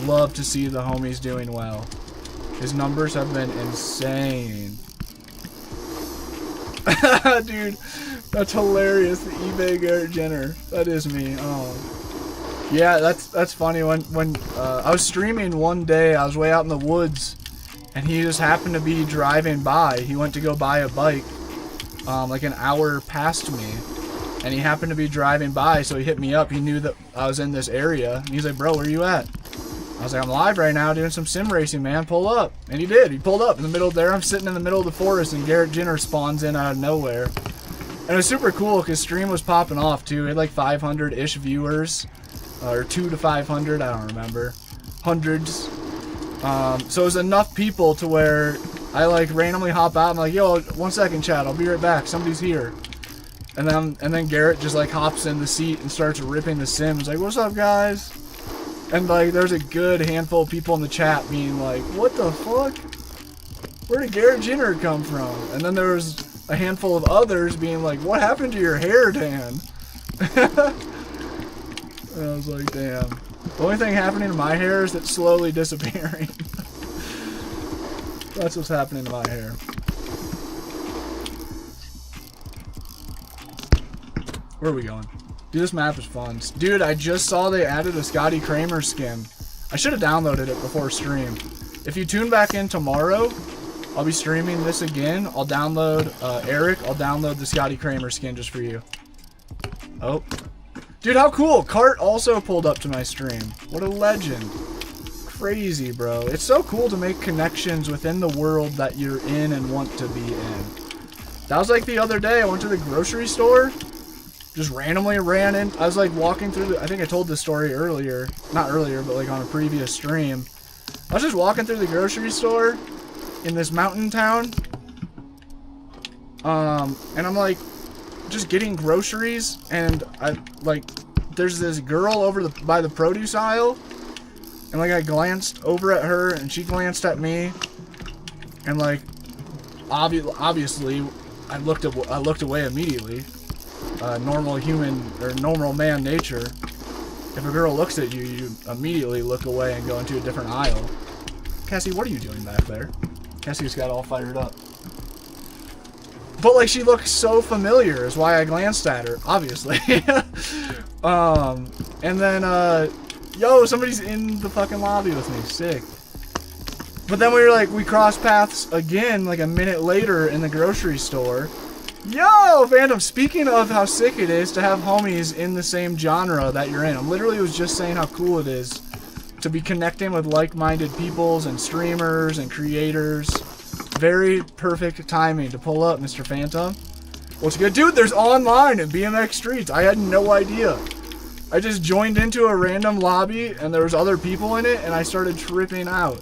Love to see the homies doing well. His numbers have been insane. Dude, that's hilarious. The eBay Garrett Jenner. That is me. Oh. Yeah, that's funny. When I was streaming one day, I was way out in the woods, and he just happened to be driving by. He went to go buy a bike, like an hour past me, and he happened to be driving by, so he hit me up. He knew that I was in this area, and he's like, "Bro, where you at?" I was like, "I'm live right now doing some sim racing, man. Pull up." And he did. He pulled up in the middle of there. I'm sitting in the middle of the forest, and Garrett Jenner spawns in out of nowhere. And it was super cool because stream was popping off too. It had like 500-ish viewers. Or 2 to 500, I don't remember. Hundreds. So it was enough people to where I like randomly hop out. I'm like, yo, 1 second, chat. I'll be right back. Somebody's here. And then Garrett just like hops in the seat and starts ripping the sims. Like, what's up, guys? And like, there's a good handful of people in the chat being like, what the fuck? Where did Garrett Jenner come from? And then there was a handful of others being like, what happened to your hair, Dan? I was like, damn. The only thing happening to my hair is it's slowly disappearing. That's what's happening to my hair. Where are we going? Dude, this map is fun. Dude, I just saw they added a Scotty Kramer skin. I should have downloaded it before stream. If you tune back in tomorrow, I'll be streaming this again. I'll download, Eric, I'll download the Scotty Kramer skin just for you. Oh. Dude, how cool! Cart also pulled up to my stream. What a legend. Crazy, bro. It's so cool to make connections within the world that you're in and want to be in. That was like the other day. I went to the grocery store. Just randomly ran in. I was like walking through I think I told this story earlier. Not earlier, but like on a previous stream. I was just walking through the grocery store in this mountain town. And I'm like, just getting groceries, and I like there's this girl over by the produce aisle, and like I glanced over at her and she glanced at me, and like obviously I looked away immediately. Normal human or normal man nature. If a girl looks at you, you immediately look away and go into a different aisle. Cassie, what are you doing back there? Cassie just got all fired up. But like she looked so familiar is why I glanced at her, obviously. And then yo, somebody's in the fucking lobby with me. Sick. But then we crossed paths again like a minute later in the grocery store. Yo, Phantom, speaking of how sick it is to have homies in the same genre that you're in, I literally was just saying how cool it is to be connecting with like-minded peoples and streamers and creators. Very perfect timing to pull up, Mr. Phantom. What's good? Dude, there's online in BMX Streets. I had no idea. I just joined into a random lobby and there was other people in it and I started tripping out.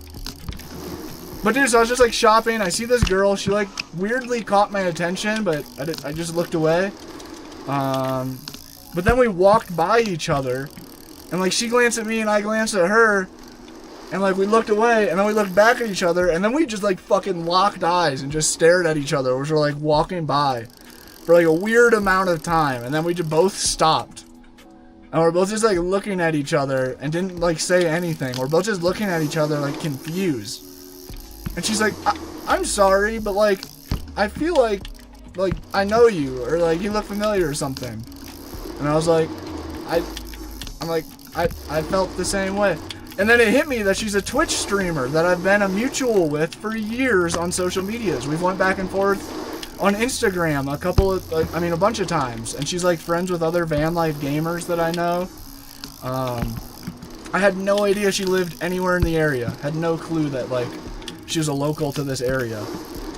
But dude, so I was just like shopping. I see this girl. She like weirdly caught my attention, but I just looked away. But then we walked by each other, and like she glanced at me and I glanced at her, and like we looked away, and then we looked back at each other, and then we just like fucking locked eyes and just stared at each other as we're like walking by for like a weird amount of time, and then we just both stopped. And we're both just like looking at each other and didn't like say anything. We're both just looking at each other like confused. And she's like, I'm sorry, but like, I feel like I know you, or like you look familiar or something. And I was like, I felt the same way. And then it hit me that she's a Twitch streamer that I've been a mutual with for years on social medias. We've went back and forth on Instagram a bunch of times. And she's like friends with other van life gamers that I know. I had no idea she lived anywhere in the area. Had no clue that like she was a local to this area.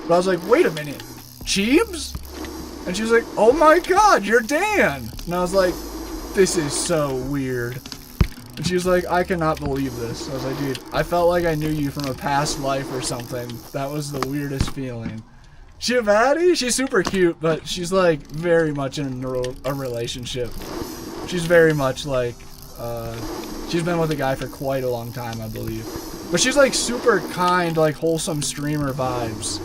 But I was like, wait a minute, Cheebs? And she was like, oh my god, you're Dan. And I was like, this is so weird. And she was like, I cannot believe this. I was like, dude, I felt like I knew you from a past life or something. That was the weirdest feeling. She a baddie? She's super cute, but she's like very much in a relationship. She's very much like, she's been with a guy for quite a long time, I believe. But she's like super kind, like wholesome streamer vibes.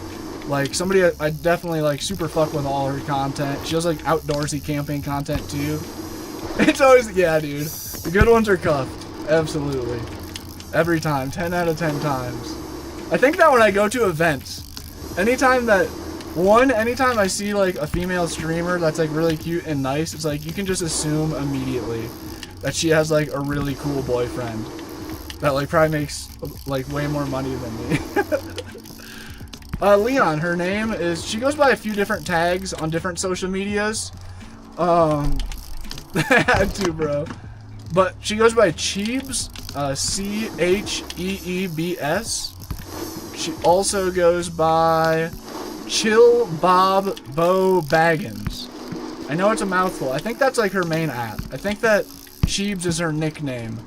Like somebody I definitely like super fuck with all her content. She does like outdoorsy camping content too. It's always, yeah dude. The good ones are cuffed. Absolutely. Every time. 10 out of 10 times. I think that when I go to events, anytime I see like a female streamer that's like really cute and nice, it's like you can just assume immediately that she has like a really cool boyfriend that like probably makes like way more money than me. Leon, her name is, she goes by a few different tags on different social medias. Had to, bro. But she goes by Cheebs, Cheebs. She also goes by Chill Bob Bo Baggins. I know it's a mouthful. I think that's like her main app. I think that Cheebs is her nickname.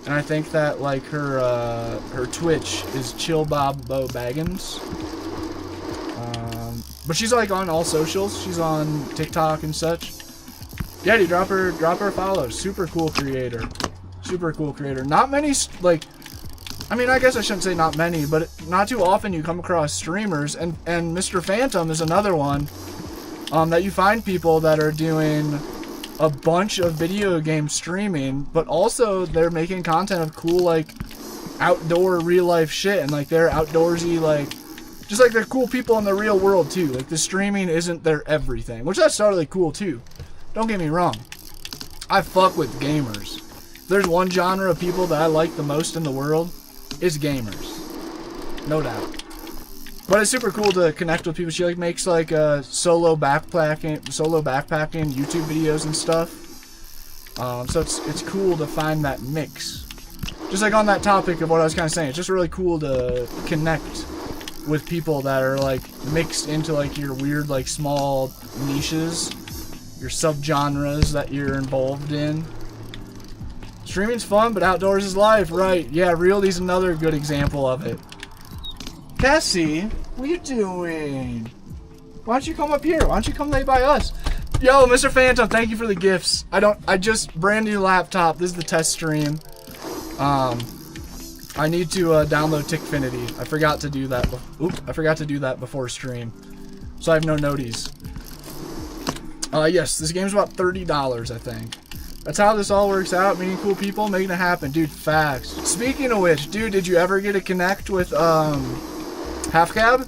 And I think that like her Twitch is Chill Bob Bo Baggins. But she's like on all socials. She's on TikTok and such. Yeah, dude, drop her a follow. Super cool creator. Super cool creator. Not many like, I mean, I guess I shouldn't say not many, but not too often you come across streamers, and Mr. Phantom is another one that you find people that are doing a bunch of video game streaming, but also they're making content of cool like outdoor real life shit, and like they're outdoorsy, like just like they're cool people in the real world too. Like the streaming isn't their everything, which that's totally cool too. Don't get me wrong. I fuck with gamers. If there's one genre of people that I like the most in the world, it's gamers. No doubt. But it's super cool to connect with people. She like makes like solo backpacking YouTube videos and stuff. So it's cool to find that mix. Just like on that topic of what I was kind of saying, it's just really cool to connect with people that are like mixed into like your weird like small niches, your subgenres that you're involved in. Streaming's fun, but outdoors is life, right? Yeah, Realty's another good example of it. Cassie, what are you doing? Why don't you come up here? Why don't you come lay by us? Yo, Mr. Phantom, thank you for the gifts. I just brand new laptop. This is the test stream. I need to download Tickfinity. I forgot to do that. I forgot to do that before stream, so I have no noties. Yes, this game's about $30, I think. That's how this all works out. Meeting cool people, making it happen, dude. Facts. Speaking of which, dude, did you ever get to connect with Half Cab?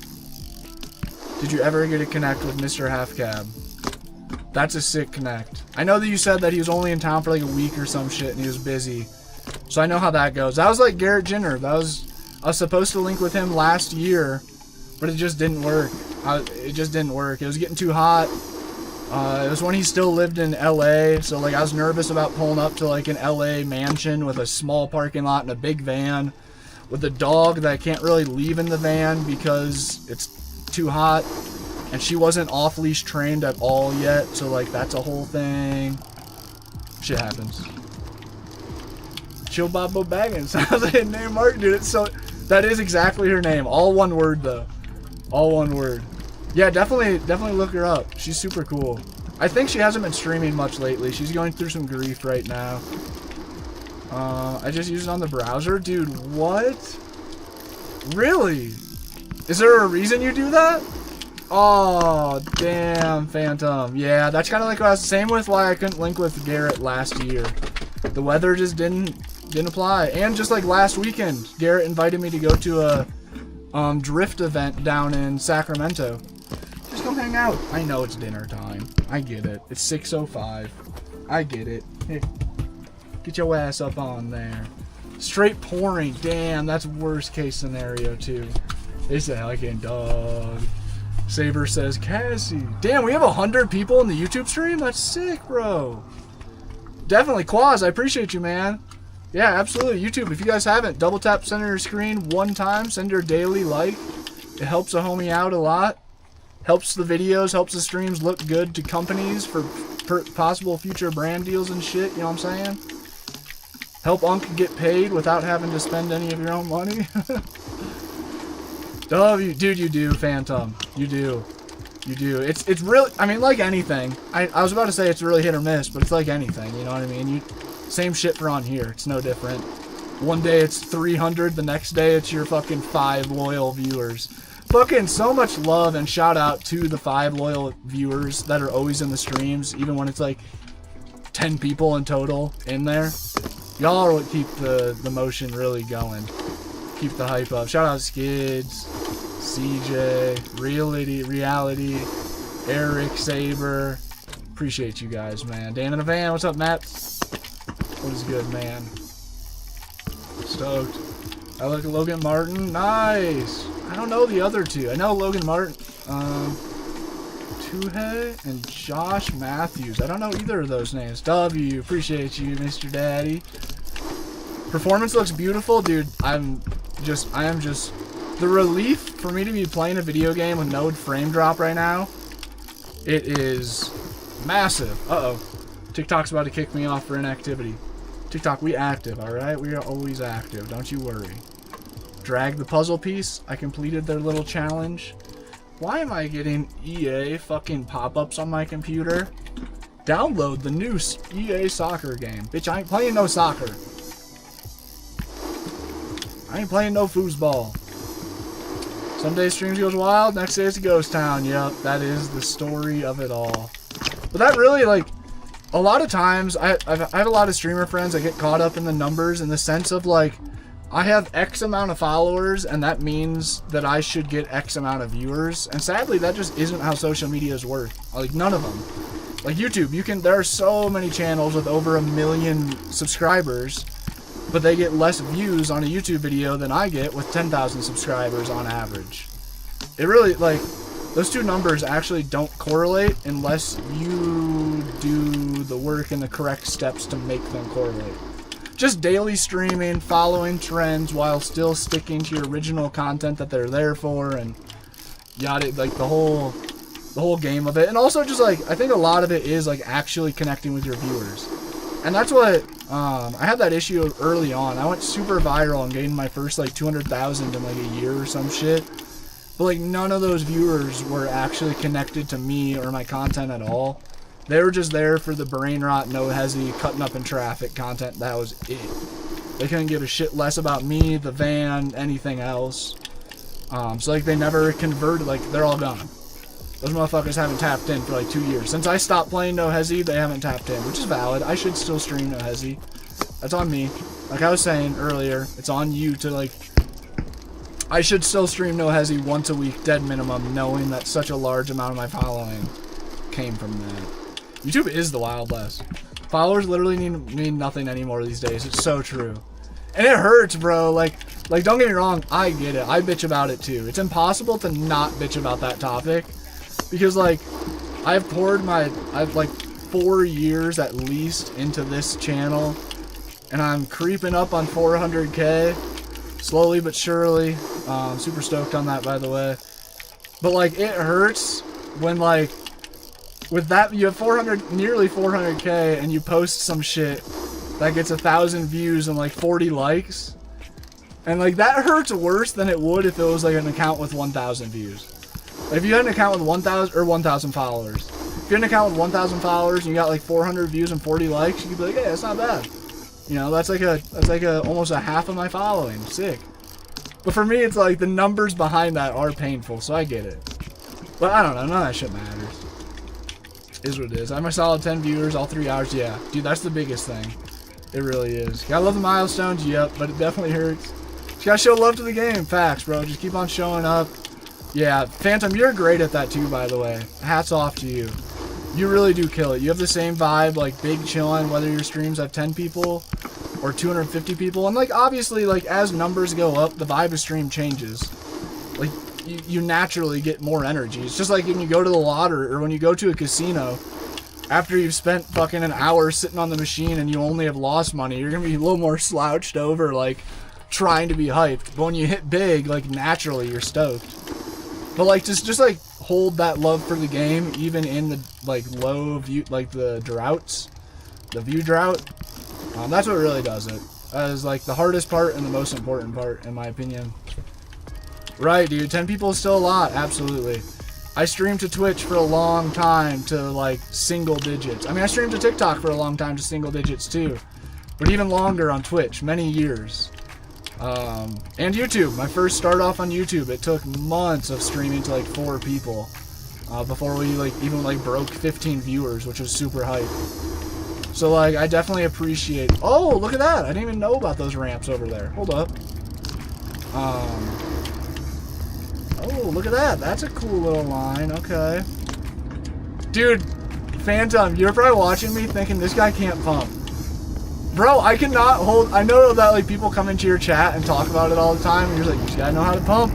Did you ever get to connect with Mr. Half Cab? That's a sick connect. I know that you said that he was only in town for like a week or some shit and he was busy. So I know how that goes. That was like Garrett Jenner. I was supposed to link with him last year, but it just didn't work. it just didn't work. It was getting too hot. It was when he still lived in LA, so like I was nervous about pulling up to like an LA mansion with a small parking lot and a big van with a dog that I can't really leave in the van because it's too hot, and she wasn't off-leash trained at all yet, so like that's a whole thing. Shit happens. Chill Bobo Baggins. Sounds like a name Mark, dude. It's so, that is exactly her name. All one word though. All one word. Yeah, definitely look her up. She's super cool. I think she hasn't been streaming much lately. She's going through some grief right now. I just use it on the browser. Dude, what? Really? Is there a reason you do that? Oh, damn, Phantom. Yeah, that's kind of like what I was saying with why I couldn't link with Garrett last year. The weather just didn't apply. And just like last weekend, Garrett invited me to go to a drift event down in Sacramento. Just come hang out. I know it's dinner time. I get it. It's 6:05. I get it. Hey, get your ass up on there. Straight pouring. Damn, that's worst case scenario too. It's a heckin' dog. Saber says, Cassie. Damn, we have 100 people in the YouTube stream? That's sick, bro. Definitely. Quaz, I appreciate you, man. Yeah, absolutely. YouTube, if you guys haven't, double tap center your screen one time. Send your daily like. It helps a homie out a lot. Helps the videos, helps the streams look good to companies for possible future brand deals and shit. You know what I'm saying? Help Unc get paid without having to spend any of your own money. Dude, you do, Phantom. You do. You do. It's really, I mean, like anything. I was about to say it's really hit or miss, but it's like anything, you know what I mean? Same shit for on here. It's no different. One day it's 300, the next day it's your fucking 5 loyal viewers. Fucking so much love and shout out to the 5 loyal viewers that are always in the streams, even when it's like 10 people in total in there. Y'all are what keep the motion really going. Keep the hype up. Shout out Skids, CJ, Reality, Eric, Saber. Appreciate you guys, man. Dan in the van, what's up, Matt? What is good, man? Stoked. I look at Logan Martin. Nice. I don't know the other two. I know Logan Martin, Tuhei and Josh Matthews. I don't know either of those names. W, appreciate you, Mr. Daddy. Performance looks beautiful, dude. I am just the relief for me to be playing a video game with no frame drop right now. It is massive. Uh-oh. TikTok's about to kick me off for inactivity. TikTok, we active, alright? We are always active, don't you worry. Drag the puzzle piece. I completed their little challenge. Why am I getting EA fucking pop-ups on my computer? Download the new EA soccer game. Bitch, I ain't playing no soccer. I ain't playing no foosball. Some days streams goes wild, next day it's a ghost town. Yep, that is the story of it all. But that really, like, a lot of times, I have a lot of streamer friends that get caught up in the numbers in the sense of, like, I have X amount of followers, and that means that I should get X amount of viewers. And sadly, that just isn't how social medias work. Like, none of them. Like YouTube, there are so many channels with over 1 million subscribers, but they get less views on a YouTube video than I get with 10,000 subscribers on average. It really, like, those two numbers actually don't correlate unless you do the work and the correct steps to make them correlate. Just daily streaming, following trends while still sticking to your original content that they're there for, and yada, like the whole game of it. And also just like, I think a lot of it is like actually connecting with your viewers. And that's what, I had that issue early on. I went super viral and gained my first like 200,000 in like a year or some shit. But like none of those viewers were actually connected to me or my content at all. They were just there for the brain rot, no hezzy, cutting up in traffic content. That was it. They couldn't give a shit less about me, the van, anything else. So like they never converted, like they're all gone. Those motherfuckers haven't tapped in for like 2 years. Since I stopped playing no hezzy, they haven't tapped in, which is valid. I should still stream no hezzy. That's on me. Like I was saying earlier, it's on you to like, I should still stream no hezzy once a week, dead minimum, knowing that such a large amount of my following came from that. YouTube is the Wild West. Followers literally mean nothing anymore these days. It's so true. And it hurts, bro. Like, Like, don't get me wrong, I get it. I bitch about it too. It's impossible to not bitch about that topic. Because, like, I've like 4 years at least into this channel. And I'm creeping up on 400K. Slowly but surely. Super stoked on that, by the way. But, like, it hurts when, like, with that, you have nearly 400K, and you post some shit that gets 1,000 views and, like, 40 likes. And, like, that hurts worse than it would if it was, like, an account with 1,000 views. Like, if you had an account with 1,000 followers. If you had an account with 1,000 followers and you got, like, 400 views and 40 likes, you could be like, hey, that's not bad. You know, that's like almost a half of my following. Sick. But for me, it's like the numbers behind that are painful, so I get it. But I don't know, none of that shit matters. Is what it is. I have my solid 10 viewers, all 3 hours. Yeah, dude, that's the biggest thing. It really is. Gotta love the milestones, yep, but it definitely hurts. Just gotta show love to the game. Facts, bro. Just keep on showing up. Yeah, Phantom, you're great at that too, by the way. Hats off to you. You really do kill it. You have the same vibe, like big chillin', whether your streams have 10 people or 250 people. And like obviously, like as numbers go up, the vibe of stream changes. Like you naturally get more energy. It's just like when you go to the lottery or when you go to a casino. After you've spent fucking an hour sitting on the machine and you only have lost money, you're gonna be a little more slouched over, like trying to be hyped. But when you hit big, like naturally you're stoked. But like just like hold that love for the game even in the like low view, like the droughts, the view drought. That's what really does it. That is like the hardest part and the most important part in my opinion. Right, dude, 10 people is still a lot, absolutely. I streamed to Twitch for a long time to like single digits. I mean, I streamed to TikTok for a long time to single digits too, but even longer on Twitch, many years. And YouTube, my first start off on YouTube, it took months of streaming to like 4 people before we like even like broke 15 viewers, which was super hype. So like I definitely appreciate. Oh, look at that! I didn't even know about those ramps over there. Hold up. Oh, look at that! That's a cool little line. Okay, dude, Phantom, you're probably watching me thinking this guy can't pump. Bro, I cannot hold. I know that like people come into your chat and talk about it all the time, and you're like, you gotta know how to pump.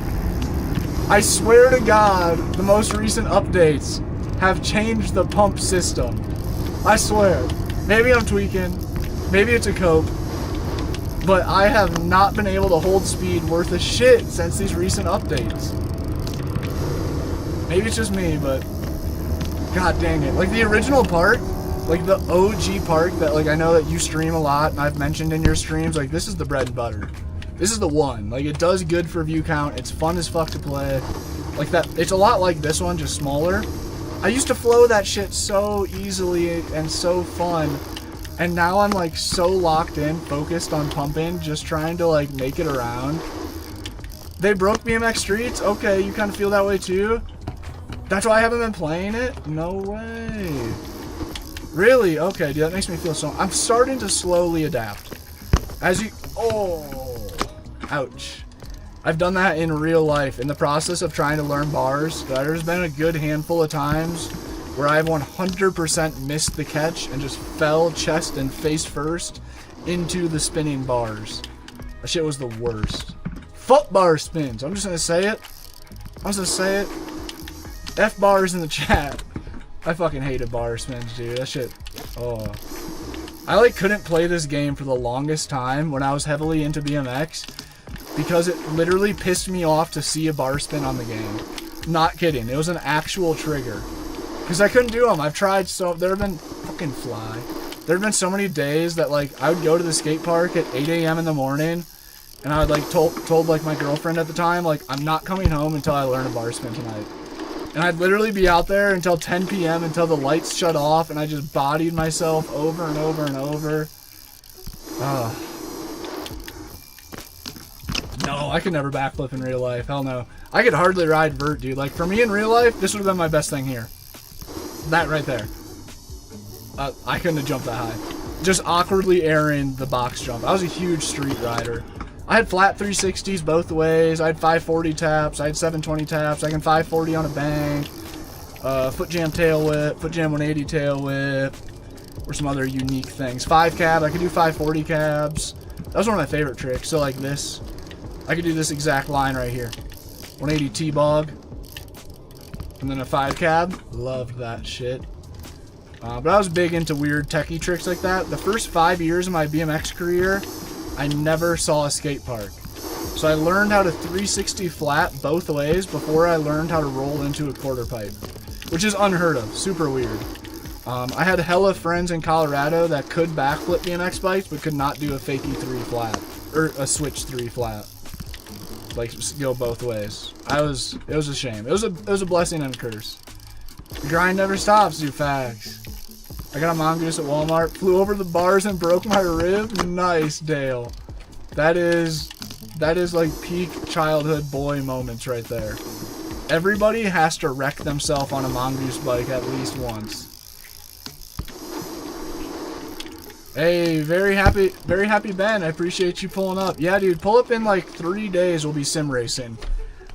I swear to God, the most recent updates have changed the pump system. I swear. Maybe I'm tweaking. Maybe it's a cope. But I have not been able to hold speed worth a shit since these recent updates. Maybe it's just me, but God dang it. Like the original park, like the OG park that like I know that you stream a lot and I've mentioned in your streams, like this is the bread and butter. This is the one. Like it does good for view count. It's fun as fuck to play. Like that, it's a lot like this one, just smaller. I used to flow that shit so easily and so fun. And now I'm like so locked in, focused on pumping, just trying to like make it around. They broke BMX Streets? Okay, you kind of feel that way too? That's why I haven't been playing it? No way. Really? Okay, dude, that makes me feel so... I'm starting to slowly adapt. As you... Oh. Ouch. I've done that in real life. In the process of trying to learn bars, there's been a good handful of times where I've 100% missed the catch and just fell chest and face first into the spinning bars. That shit was the worst. Fuck bar spins. I'm just gonna say it. I'm just gonna say it. F bars in the chat. I fucking hated bar spins, dude. That shit. Oh. I like couldn't play this game for the longest time when I was heavily into BMX because it literally pissed me off to see a bar spin on the game. Not kidding. It was an actual trigger. Because I couldn't do them. I've tried so... There have been... Fucking fly. There have been so many days that, like, I would go to the skate park at 8 a.m. in the morning, and I would, like, told like, my girlfriend at the time, like, I'm not coming home until I learn a bar spin tonight. And I'd literally be out there until 10 p.m. until the lights shut off, and I just bodied myself over and over and over. No, I could never backflip in real life. Hell no. I could hardly ride vert, dude. Like, for me in real life, this would have been my best thing here. That right there. I couldn't have jumped that high. Just awkwardly airing the box jump. I was a huge street rider. I had flat 360s both ways. I had 540 taps. I had 720 taps. I can 540 on a bank. Foot jam tail whip. Foot jam 180 tail whip. Or some other unique things. 5 cab. I could do 540 cabs. That was one of my favorite tricks. So like this. I could do this exact line right here. 180 T-bog. And then a 5 cab. Loved that shit. But I was big into weird techie tricks like that. The first 5 years of my BMX career, I never saw a skate park. So I learned how to 360 flat both ways before I learned how to roll into a quarter pipe, which is unheard of. Super weird. I had hella friends in Colorado that could backflip BMX bikes, but could not do a fakie 3 flat or a switch 3 flat. Like go both ways. It was a shame. It was a blessing and a curse. The grind never stops, dude. Facts. I got a mongoose at Walmart, flew over the bars and broke my rib. Nice, Dale. That is like peak childhood boy moments right there. Everybody has to wreck themselves on a mongoose bike at least once. Hey, very happy Ben. I appreciate you pulling up. Yeah, dude, pull up in like 3 days. We'll be sim racing.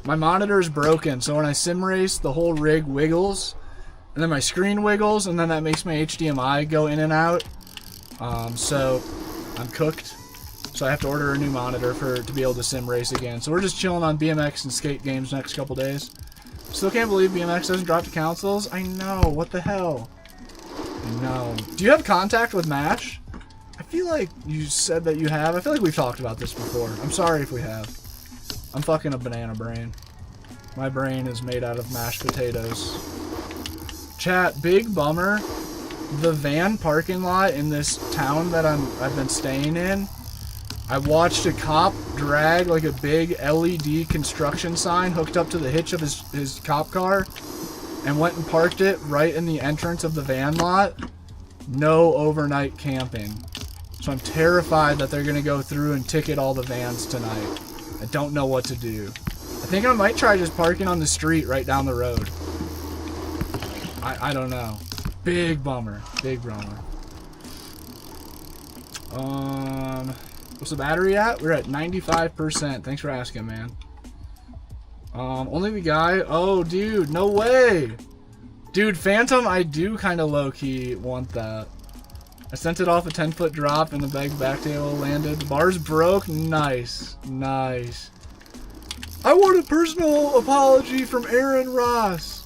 My monitor is broken, so when I sim race, the whole rig wiggles. And then my screen wiggles, and then that makes my HDMI go in and out. So I'm cooked. So I have to order a new monitor to be able to sim race again. So we're just chilling on BMX and skate games next couple days. Still can't believe BMX doesn't drop to consoles. I know, what the hell? I know. Do you have contact with MASH? I feel like you said that you have. I feel like we've talked about this before. I'm sorry if we have. I'm fucking a banana brain. My brain is made out of mashed potatoes. Chat, big bummer. The van parking lot in this town that I've been staying in, I watched a cop drag like a big LED construction sign hooked up to the hitch of his cop car and went and parked it right in the entrance of the van lot. No overnight camping. So I'm terrified that they're going to go through and ticket all the vans tonight. I don't know what to do. I think I might try just parking on the street right down the road. I don't know. Big bummer. Big bummer. What's the battery at? We're at 95%. Thanks for asking, man. Only the guy. Oh, dude, no way. Dude, Phantom, I do kind of low-key want that. I sent it off a 10-foot drop and the bag backtail landed. The bars broke. Nice. Nice. I want a personal apology from Aaron Ross.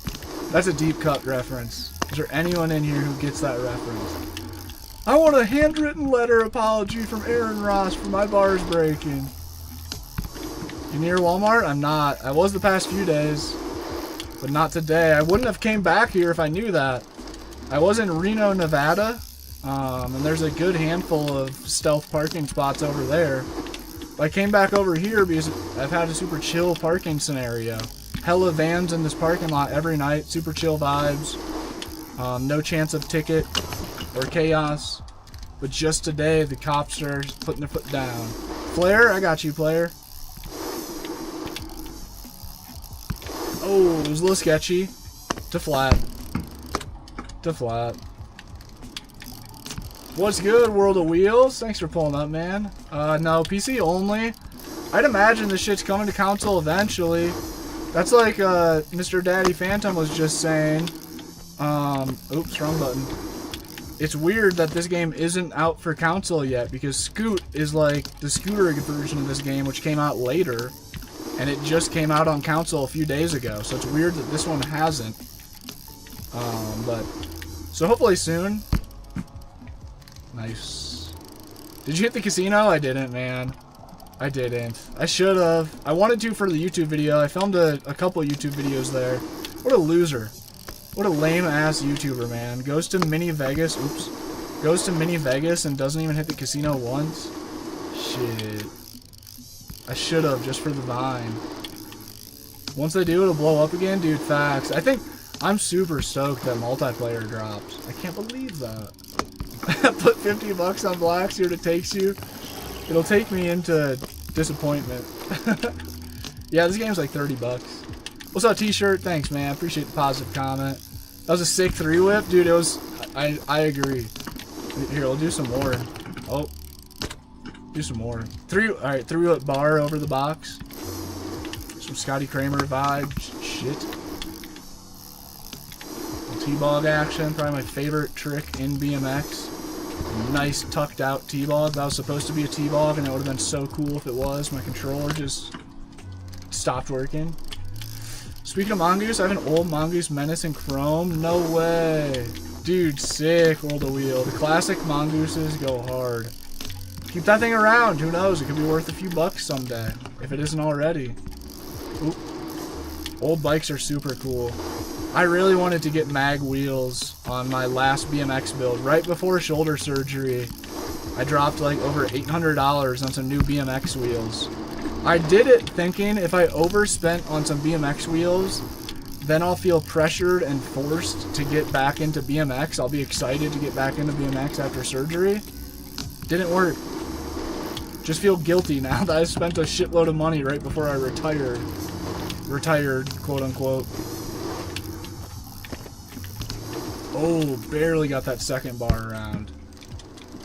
That's a deep cut reference. Is there anyone in here who gets that reference? I want a handwritten letter apology from Aaron Ross for my bars breaking. You near Walmart? I'm not. I was the past few days, but not today. I wouldn't have came back here if I knew that. I was in Reno, Nevada, and there's a good handful of stealth parking spots over there. But I came back over here because I've had a super chill parking scenario. Hella vans in this parking lot every night, super chill vibes. No chance of ticket or chaos. But just today, the cops are putting their foot down. Flare, I got you, player. Oh, it was a little sketchy. To flat. To flat. What's good, World of Wheels? Thanks for pulling up, man. No, PC only. I'd imagine this shit's coming to console eventually. That's like Mr. Daddy Phantom was just saying. Oops, wrong button. It's weird that this game isn't out for console yet because Scoot is like the scooter version of this game, which came out later, and it just came out on console a few days ago. So it's weird that this one hasn't. But so hopefully soon. Nice. Did you hit the casino? I didn't, man. I didn't. I should have. I wanted to for the YouTube video. I filmed a couple YouTube videos there. What a loser. What a lame-ass YouTuber, man. Goes to Mini Vegas. Oops. Goes to Mini Vegas and doesn't even hit the casino once. Shit. I should have, just for the Vine. Once they do, it'll blow up again. Dude, facts. I think I'm super stoked that multiplayer drops. I can't believe that. Put 50 bucks on Blacks here to Takes You. It'll take me into disappointment. Yeah, this game's like 30 bucks. What's up, T-shirt? Thanks, man. Appreciate the positive comment. That was a sick 3-whip. Dude, it was... I agree. Here, we'll do some more. Oh. Do some more. Alright, 3-whip bar over the box. Some Scotty Kramer vibe. Shit. T-bog action. Probably my favorite trick in BMX. Nice tucked out T-Bog. That was supposed to be a T-Bog, and it would have been so cool if it was. My controller just stopped working. Speaking of Mongoose, I have an old Mongoose Menace in Chrome. No way. Dude, sick roll-to-wheel. The classic Mongooses go hard. Keep that thing around. Who knows? It could be worth a few bucks someday, if it isn't already. Oop. Old bikes are super cool. I really wanted to get mag wheels on my last BMX build. Right before shoulder surgery, I dropped like over $800 on some new BMX wheels. I did it thinking if I overspent on some BMX wheels, then I'll feel pressured and forced to get back into BMX. I'll be excited to get back into BMX after surgery. Didn't work. Just feel guilty now that I spent a shitload of money right before I retired. Retired, quote unquote. Oh, barely got that second bar around.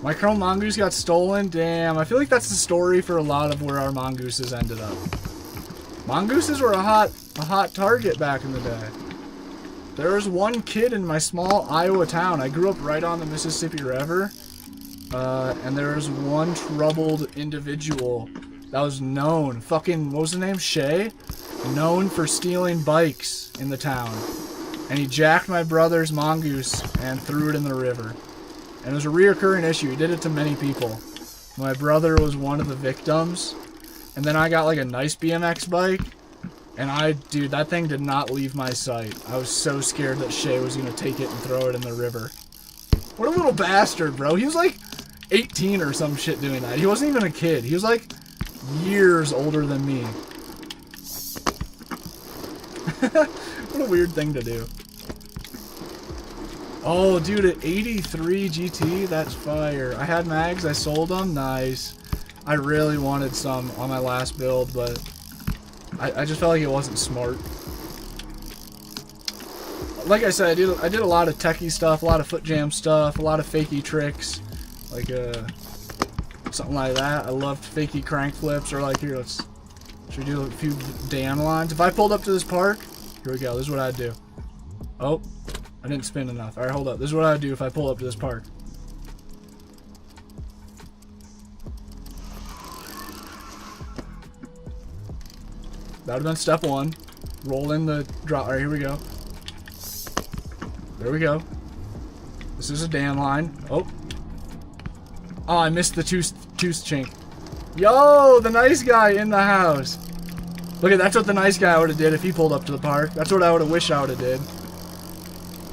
My Chrome Mongoose got stolen? Damn, I feel like that's the story for a lot of where our Mongooses ended up. Mongooses were a hot target back in the day. There was one kid in my small Iowa town. I grew up right on the Mississippi River. And there was one troubled individual that was known. Fucking, what was his name? Shay? Known for stealing bikes in the town. And he jacked my brother's Mongoose and threw it in the river. And it was a reoccurring issue. He did it to many people. My brother was one of the victims. And then I got like a nice BMX bike. And dude, that thing did not leave my sight. I was so scared that Shay was going to take it and throw it in the river. What a little bastard, bro. He was like 18 or some shit doing that. He wasn't even a kid. He was like years older than me. What a weird thing to do. Oh, dude, at 83 GT, that's fire. I had mags, I sold them, nice. I really wanted some on my last build, but I just felt like it wasn't smart. Like I said, I did a lot of techie stuff, a lot of foot jam stuff, a lot of fakey tricks, like something like that. I loved fakey crank flips, or like here, should we do a few Dan lines? If I pulled up to this park, here we go. This is what I'd do. Oh, I didn't spin enough. All right, hold up. This is what I'd do if I pull up to this park. That would have been step one. Roll in the drop. All right, here we go. There we go. This is a Dan line. Oh. Oh, I missed the tooth chink. Yo, the nice guy in the house. Look at that's what the nice guy would have did if he pulled up to the park. That's what I would have wished I would have did.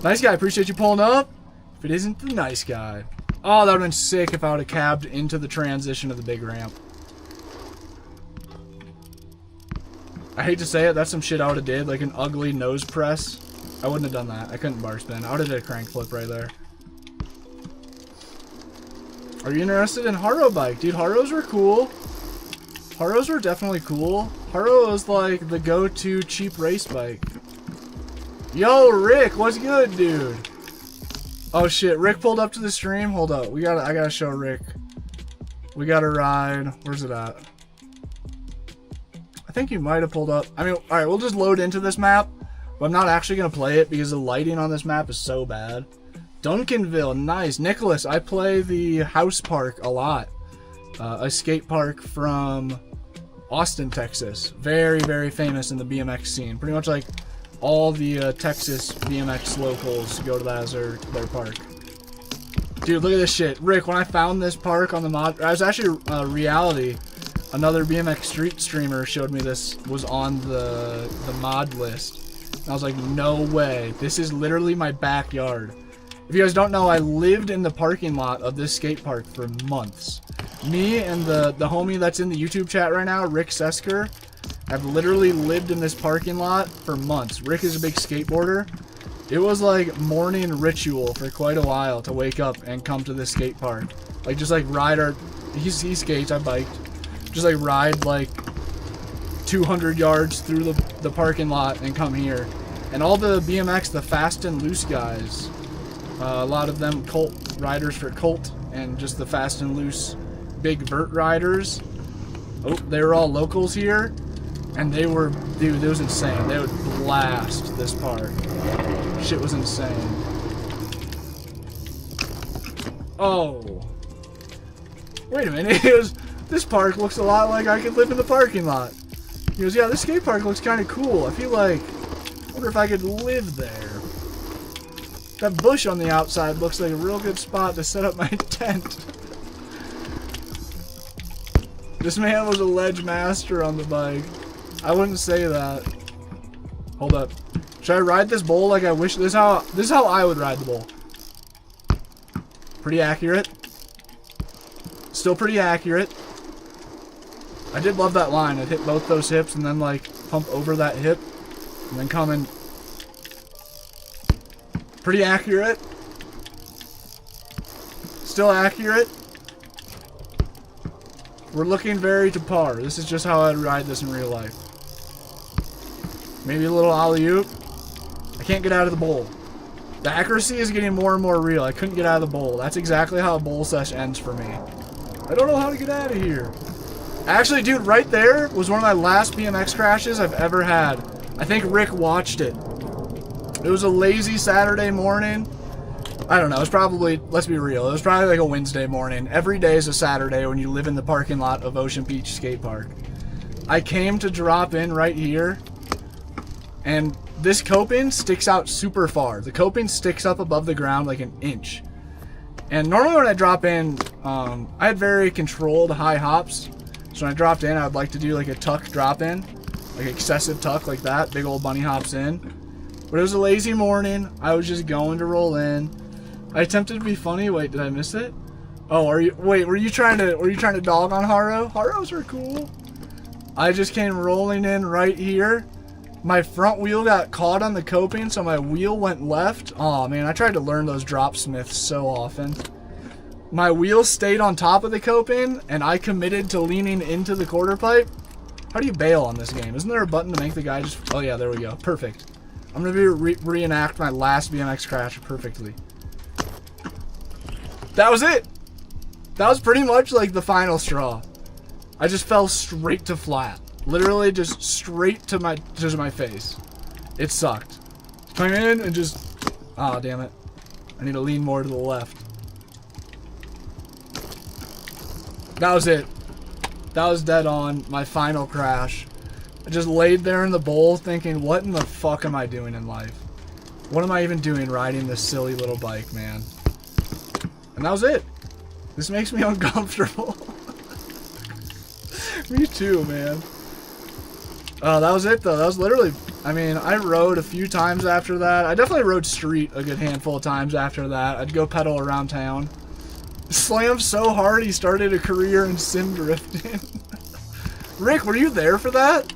Nice guy, appreciate you pulling up. If it isn't the nice guy. Oh, that would have been sick if I would have cabbed into the transition of the big ramp. I hate to say it, that's some shit I would have did, like an ugly nose press. I wouldn't have done that. I couldn't bar spin. I would have did a crank flip right there. Are you interested in Haro bike? Dude, Haros were cool. Haros were definitely cool. Haro was like the go-to cheap race bike. Yo, Rick, what's good, dude? Oh shit, Rick pulled up to the stream. Hold up, I gotta show Rick. We got a ride. Where's it at? I think you might have pulled up. I mean, all right, we'll just load into this map, but I'm not actually gonna play it because the lighting on this map is so bad. Duncanville, nice. Nicholas, I play the house park a lot. A skate park from Austin, Texas. Very, very famous in the BMX scene. Pretty much like all the Texas BMX locals go to that as their park. Dude, look at this shit. Rick, when I found this park on the mod, I was actually Reality. Another BMX Street streamer showed me this was on the mod list. And I was like, no way. This is literally my backyard. If you guys don't know, I lived in the parking lot of this skate park for months. Me and the homie that's in the YouTube chat right now, Rick Sesker, have literally lived in this parking lot for months. Rick is a big skateboarder. It was like morning ritual for quite a while to wake up and come to this skate park. Like just like ride he skates, I biked. Just like ride like 200 yards through the parking lot and come here. And all the BMX, the fast and loose guys, a lot of them Colt riders for Colt and just the fast and loose big vert riders. Oh, they were all locals here. And they were, dude, it was insane. They would blast this park. Shit was insane. Oh. Wait a minute. He goes, this park looks a lot like I could live in the parking lot. He goes, yeah, this skate park looks kind of cool. I feel like, I wonder if I could live there. That bush on the outside looks like a real good spot to set up my tent. This man was a ledge master on the bike. I wouldn't say that. Hold up. Should I ride this bowl like I wish? This is how I would ride the bowl. Pretty accurate. Still pretty accurate. I did love that line. I'd hit both those hips and then like pump over that hip and then come in. Pretty accurate. Still accurate. We're looking very to par. This is just how I'd ride this in real life. Maybe a little alley-oop. I can't get out of the bowl. The accuracy is getting more and more real. I couldn't get out of the bowl. That's exactly how a bowl sesh ends for me. I don't know how to get out of here. Actually, dude, right there was one of my last BMX crashes I've ever had. I think Rick watched it. It was a lazy Saturday morning. I don't know. It was probably, let's be real, it was probably like a Wednesday morning. Every day is a Saturday when you live in the parking lot of Ocean Beach Skate Park. I came to drop in right here, and this coping sticks out super far. The coping sticks up above the ground like an inch. And normally when I drop in, I had very controlled high hops. So when I dropped in, I would like to do like a tuck drop in. Like excessive tuck like that. Big old bunny hops in. But it was a lazy morning. I was just going to roll in. I attempted to be funny. Wait, did I miss it? Oh, were you trying to dog on Haro? Haros are cool. I just came rolling in right here. My front wheel got caught on the coping, so my wheel went left. Oh man, I tried to learn those drop smiths so often. My wheel stayed on top of the coping, and I committed to leaning into the quarter pipe. How do you bail on this game? Isn't there a button to make the guy just... Oh yeah, there we go. Perfect. I'm going to reenact my last BMX crash perfectly. That was it. That was pretty much like the final straw. I just fell straight to flat. Literally just straight to my face. It sucked. Come in and just... Ah, damn it. I need to lean more to the left. That was it. That was dead on. My final crash. I just laid there in the bowl thinking, what in the fuck am I doing in life? What am I even doing riding this silly little bike, man? And that was it. This makes me uncomfortable. Me too, man. Oh, that was it though. That was literally, I mean, I rode a few times after that. I definitely rode street a good handful of times after that. I'd go pedal around town. Slammed so hard he started a career in sim drifting. Rick, were you there for that?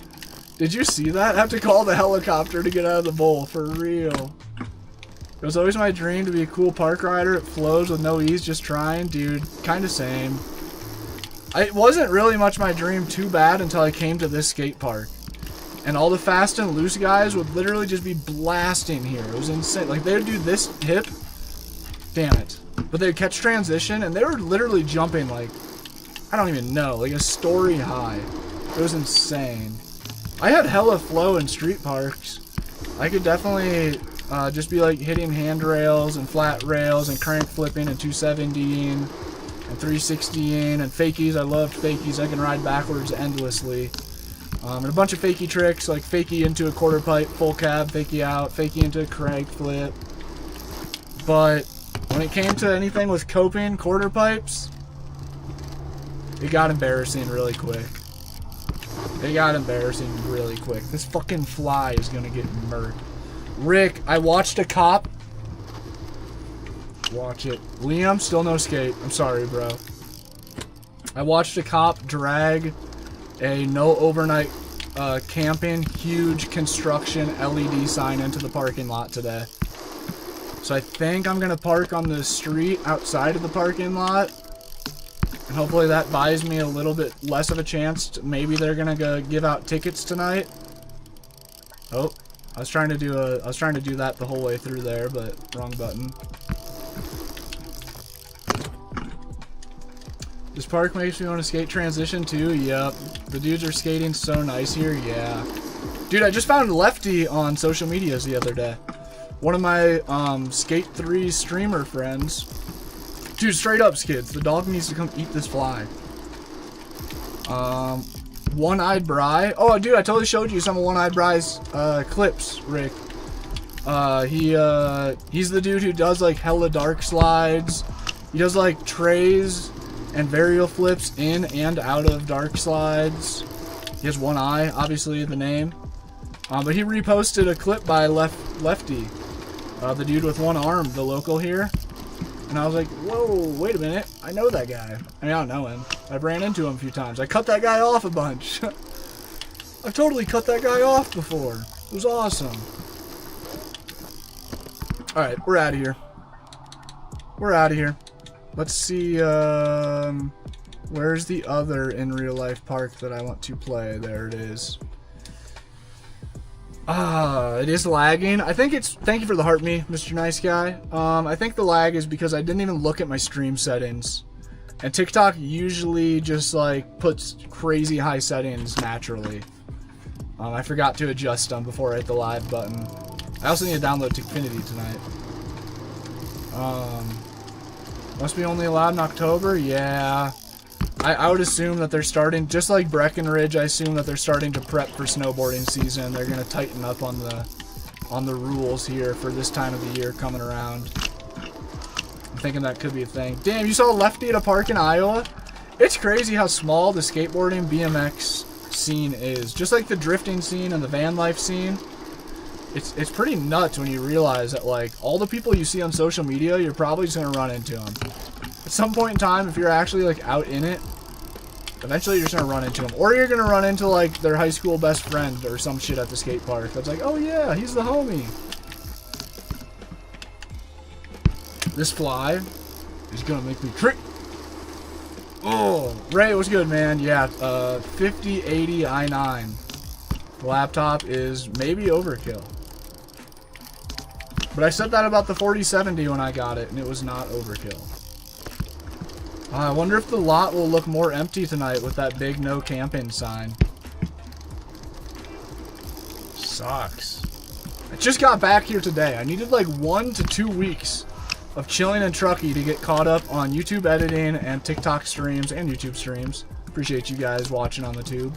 Did you see that? I have to call the helicopter to get out of the bowl, for real. It was always my dream to be a cool park rider. It flows with no ease, just trying. Dude, kind of same. It wasn't really much my dream too bad until I came to this skate park. And all the fast and loose guys would literally just be blasting here. It was insane. Like, they would do this hip. Damn it. But they'd catch transition, and they were literally jumping, like, I don't even know, like a story high. It was insane. I had hella flow in street parks. I could definitely just be, like, hitting handrails and flat rails and crank flipping and 270ing and 360ing and fakies. I loved fakies. I can ride backwards endlessly. And a bunch of fakie tricks, like fakie into a quarter pipe, full cab, fakie out, fakie into a crank flip. But when it came to anything with coping, quarter pipes, it got embarrassing really quick. It got embarrassing really quick. This fucking fly is gonna get murked. Rick, I watched a cop. Watch it. Liam, still no skate. I'm sorry, bro. I watched a cop drag a no overnight camping huge construction LED sign into the parking lot today. So I think I'm gonna park on the street outside of the parking lot, and hopefully that buys me a little bit less of a chance to, maybe they're gonna go give out tickets tonight. Oh, I was trying to do that the whole way through there, but wrong button. This park makes me want to skate transition too. Yep. The dudes are skating so nice here. Yeah. Dude, I just found Lefty on social medias the other day. One of my Skate 3 streamer friends Dude, straight up, Skids. The dog needs to come eat this fly. One-Eyed Bry. Oh, dude, I totally showed you some of One-Eyed Bry's clips, Rick. He's the dude who does like hella dark slides. He does like trays and varial flips in and out of dark slides. He has one eye, obviously the name. But he reposted a clip by Lefty, the dude with one arm, the local here. And I was like, whoa, wait a minute. I know that guy. I mean, I don't know him. I've ran into him a few times. I cut that guy off a bunch. I've totally cut that guy off before. It was awesome. Alright, we're out of here. We're out of here. Let's see, where's the other in real life park that I want to play? There it is. It is lagging. I think it's, thank you for the heart me, Mr. Nice Guy. I think the lag is because I didn't even look at my stream settings. And TikTok usually just like puts crazy high settings naturally. I forgot to adjust them before I hit the live button. I also need to download Tickfinity tonight. Must be only allowed in October? Yeah. I would assume that they're starting, just like Breckenridge, I assume that they're starting to prep for snowboarding season. They're going to tighten up on the rules here for this time of the year coming around. I'm thinking that could be a thing. Damn, you saw Lefty at a park in Iowa? It's crazy how small the skateboarding BMX scene is. Just like the drifting scene and the van life scene. It's pretty nuts when you realize that like all the people you see on social media, you're probably just going to run into them. At some point in time, if you're actually like out in it, eventually you're just going to run into them. Or you're going to run into like their high school best friend or some shit at the skate park. That's like, oh yeah, he's the homie. This fly is going to make me trick. Oh, Ray, what's good, man? Yeah, 5080 i9. The laptop is maybe overkill. But I said that about the 4070 when I got it, and it was not overkill. I wonder if the lot will look more empty tonight with that big no camping sign. Sucks. I just got back here today. I needed like 1 to 2 weeks of chilling in Truckee to get caught up on YouTube editing and TikTok streams and YouTube streams. Appreciate you guys watching on the tube.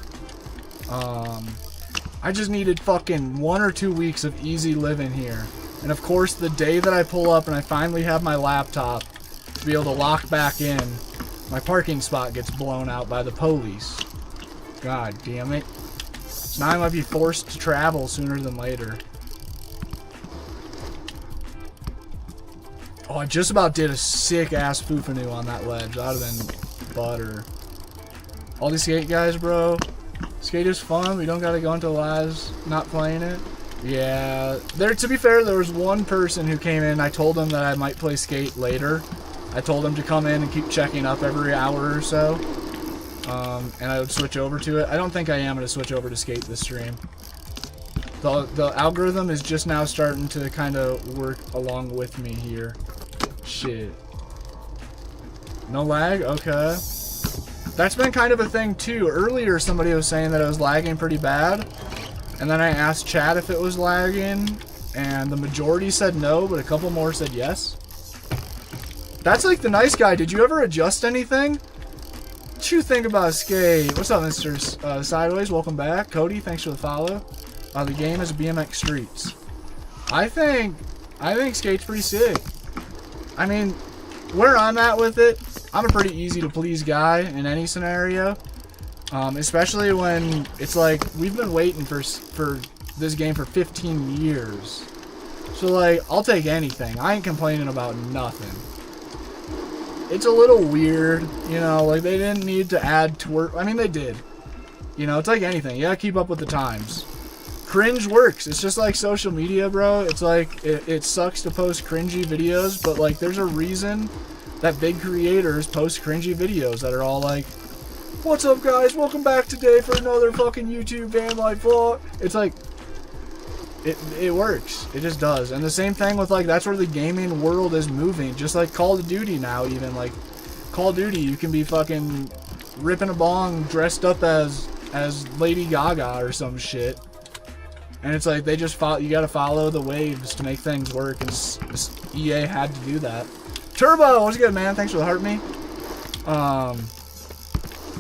I just needed fucking 1 or 2 weeks of easy living here. And of course, the day that I pull up and I finally have my laptop to be able to lock back in, my parking spot gets blown out by the police. God damn it. So now I might be forced to travel sooner than later. Oh, I just about did a sick-ass foo-fanoo on that ledge. That would have been butter. All these skate guys, bro. Skate is fun. We don't gotta go into lives not playing it. Yeah. To be fair, there was one person who came in. I told him that I might play skate later. I told him to come in and keep checking up every hour or so. And I would switch over to it. I don't think I am going to switch over to skate this stream. The algorithm is just now starting to kind of work along with me here. Shit. No lag? Okay. That's been kind of a thing too. Earlier somebody was saying that it was lagging pretty bad. And then I asked chat if it was lagging. And the majority said no, but a couple more said yes. That's like the nice guy. Did you ever adjust anything? What you think about skate? What's up, Mr. Sideways? Welcome back. Cody, thanks for the follow. The game is BMX Streets. I think skate's pretty sick. I mean, where I'm at with it, I'm a pretty easy to please guy in any scenario. Especially when it's like, we've been waiting for this game for 15 years. So like, I'll take anything. I ain't complaining about nothing. It's a little weird, you know, like they didn't need to add twerk. I mean, they did. You know, it's like anything. You gotta keep up with the times. Cringe works. It's just like social media, bro. It's like, it sucks to post cringy videos, but like there's a reason that big creators post cringy videos that are all like, what's up guys, welcome back today for another fucking YouTube van life vlog. It's like, it works. It just does. And the same thing with like, that's where the gaming world is moving. Just like Call of Duty now, even like Call of Duty, you can be fucking ripping a bong dressed up as Lady Gaga or some shit. And it's like, they just follow, you gotta follow the waves to make things work, and EA had to do that. Turbo, what's good, man? Thanks for the heart me.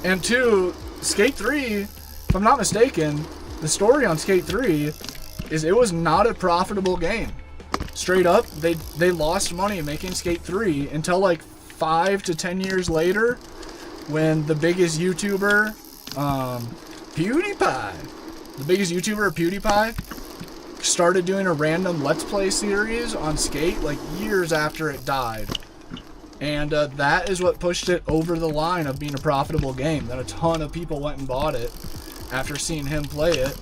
And 2, Skate 3, if I'm not mistaken, the story on Skate 3 is it was not a profitable game. Straight up, they lost money making Skate 3 until like 5 to 10 years later, when the biggest YouTuber, PewDiePie, started doing a random Let's Play series on Skate like years after it died. And that is what pushed it over the line of being a profitable game. Then a ton of people went and bought it after seeing him play it.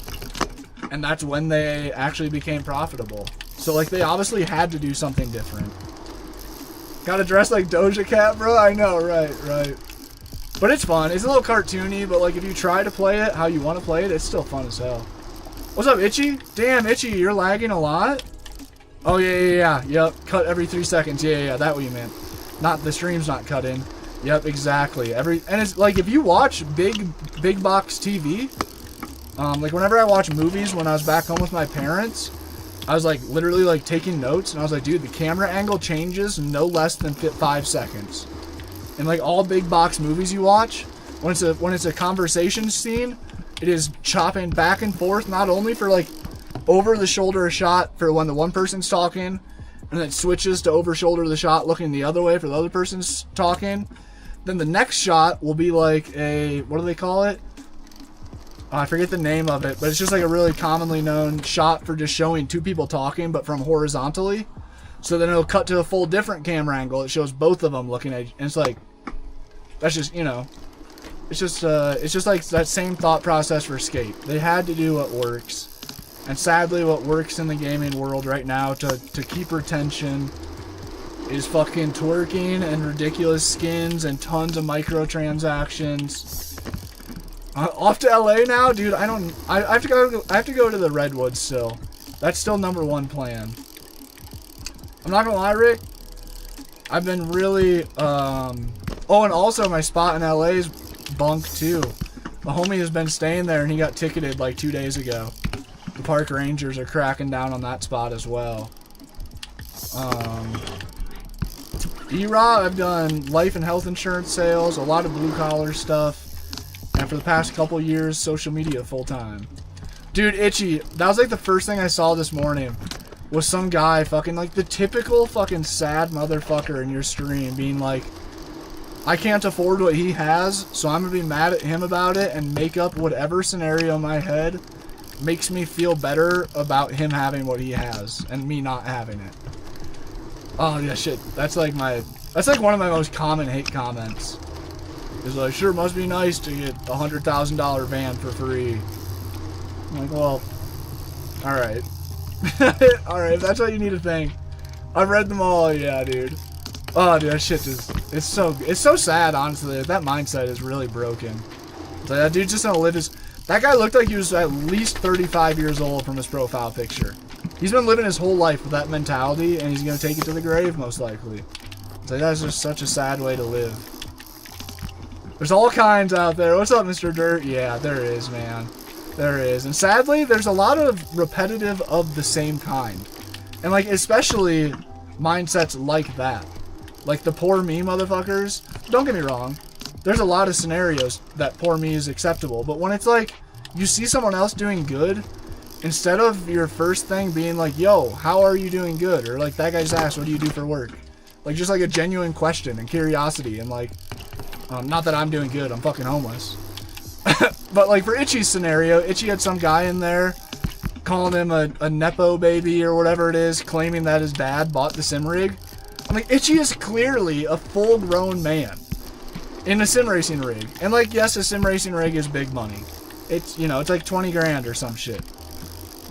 And that's when they actually became profitable. So, like, they obviously had to do something different. Gotta dress like Doja Cat, bro? I know, right. But it's fun. It's a little cartoony, but, like, if you try to play it how you want to play it, it's still fun as hell. What's up, Itchy? Damn, Itchy, you're lagging a lot? Oh, yeah. Yep, cut every 3 seconds. Yeah, that what you meant. Not, the stream's not cut in. Yep, exactly. And it's, like, if you watch big box TV, like, whenever I watch movies when I was back home with my parents, I was, like, literally, like, taking notes, and I was like, dude, the camera angle changes no less than 5 seconds. And, like, all big box movies you watch, when it's a conversation scene, it is chopping back and forth, not only for, like, over-the-shoulder shot for when the one person's talking, and then it switches to over-shoulder the shot looking the other way for the other person's talking. Then the next shot will be, like, a, what do they call it? I forget the name of it, but it's just like a really commonly known shot for just showing 2 people talking, but from horizontally. So then it'll cut to a full different camera angle. It shows both of them looking at you. And it's like, that's just, you know, it's just like that same thought process for Skate. They had to do what works. And sadly, what works in the gaming world right now to keep retention is fucking twerking and ridiculous skins and tons of microtransactions. Off to LA now, dude. I have to go to the Redwoods still. That's still #1 plan. I'm not gonna lie, Rick. I've been really oh, and also my spot in LA is bunk too. The homie has been staying there and he got ticketed like 2 days ago. The park rangers are cracking down on that spot as well. E-Raw, I've done life and health insurance sales, a lot of blue collar stuff. And for the past couple years, social media full-time. Dude, Itchy, that was like the first thing I saw this morning. Was some guy fucking, like, the typical fucking sad motherfucker in your stream being like, I can't afford what he has, so I'm gonna be mad at him about it and make up whatever scenario in my head makes me feel better about him having what he has and me not having it. Oh, yeah, shit. That's like one of my most common hate comments. It's like, sure, must be nice to get a $100,000 van for free. I'm like, well, alright. Alright, if that's what you need to think. I've read them all, yeah, dude. Oh, dude, that shit is, it's so sad, honestly. That mindset is really broken. It's like, that dude's just gonna live his, that guy looked like he was at least 35 years old from his profile picture. He's been living his whole life with that mentality, and he's gonna take it to the grave, most likely. It's like, that's just such a sad way to live. There's all kinds out there. What's up, Mr. Dirt? Yeah, there is, man. There is. And sadly, there's a lot of repetitive of the same kind. And, like, especially mindsets like that. Like the poor me motherfuckers. Don't get me wrong. There's a lot of scenarios that poor me is acceptable. But when it's like, you see someone else doing good, instead of your first thing being like, yo, how are you doing good? Or like, that guy's asked, what do you do for work? Like, just like a genuine question and curiosity and like, not that I'm doing good, I'm fucking homeless. But like for Itchy's scenario, Itchy had some guy in there calling him a Nepo baby or whatever it is, claiming that his dad bought the sim rig. I'm like, Itchy is clearly a full-grown man in a sim racing rig. And like, yes, a sim racing rig is big money. It's, you know, it's like 20 grand or some shit.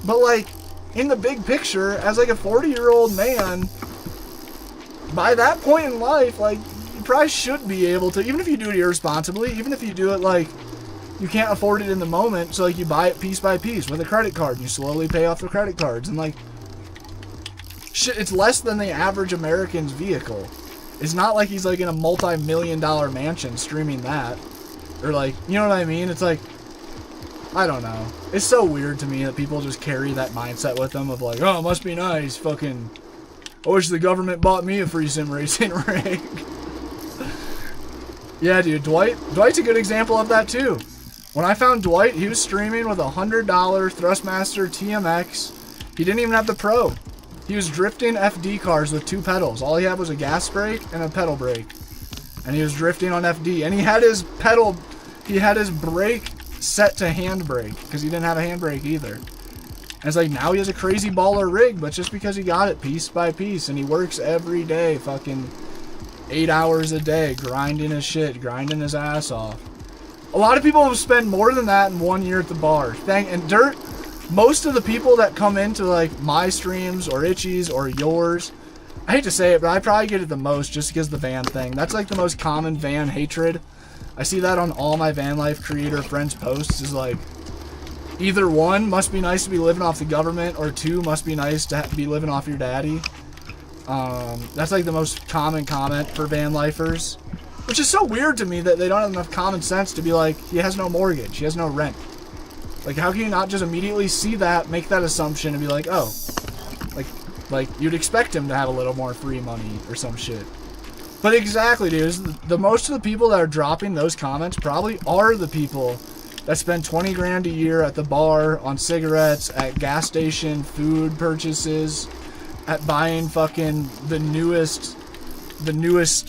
But like, in the big picture, as like a 40-year-old man, by that point in life, like, you probably should be able to, even if you do it irresponsibly, even if you do it like, you can't afford it in the moment, so like you buy it piece by piece with a credit card and you slowly pay off the credit cards, and like, shit, it's less than the average American's vehicle. It's not like he's like in a multi-million-dollar mansion streaming that, or like, you know what I mean? It's like, I don't know. It's so weird to me that people just carry that mindset with them of like, oh, it must be nice, fucking, I wish the government bought me a free sim racing rig. Yeah, dude, Dwight's a good example of that too. When I found Dwight, he was streaming with a $100 Thrustmaster TMX. He didn't even have the Pro. He was drifting FD cars with 2 pedals. All he had was a gas brake and a pedal brake. And he was drifting on FD. And he had his brake set to handbrake because he didn't have a handbrake either. And it's like, now he has a crazy baller rig, but just because he got it piece by piece, and he works every day, fucking 8 hours a day, grinding his shit, grinding his ass off. A lot of people have spent more than that in 1 year at the bar. And Dirt, most of the people that come into like my streams or Itchy's or yours, I hate to say it, but I probably get it the most just because of the van thing. That's like the most common van hatred. I see that on all my van life creator friends' posts, is like, either 1, must be nice to be living off the government, or 2, must be nice to be living off your daddy. That's like the most common comment for van lifers, which is so weird to me that they don't have enough common sense to be like, he has no mortgage, he has no rent. Like, how can you not just immediately see that, make that assumption, and be like, oh, like you'd expect him to have a little more free money or some shit. But exactly, dude, the most of the people that are dropping those comments probably are the people that spend 20 grand a year at the bar, on cigarettes, at gas station, food purchases, at buying fucking the newest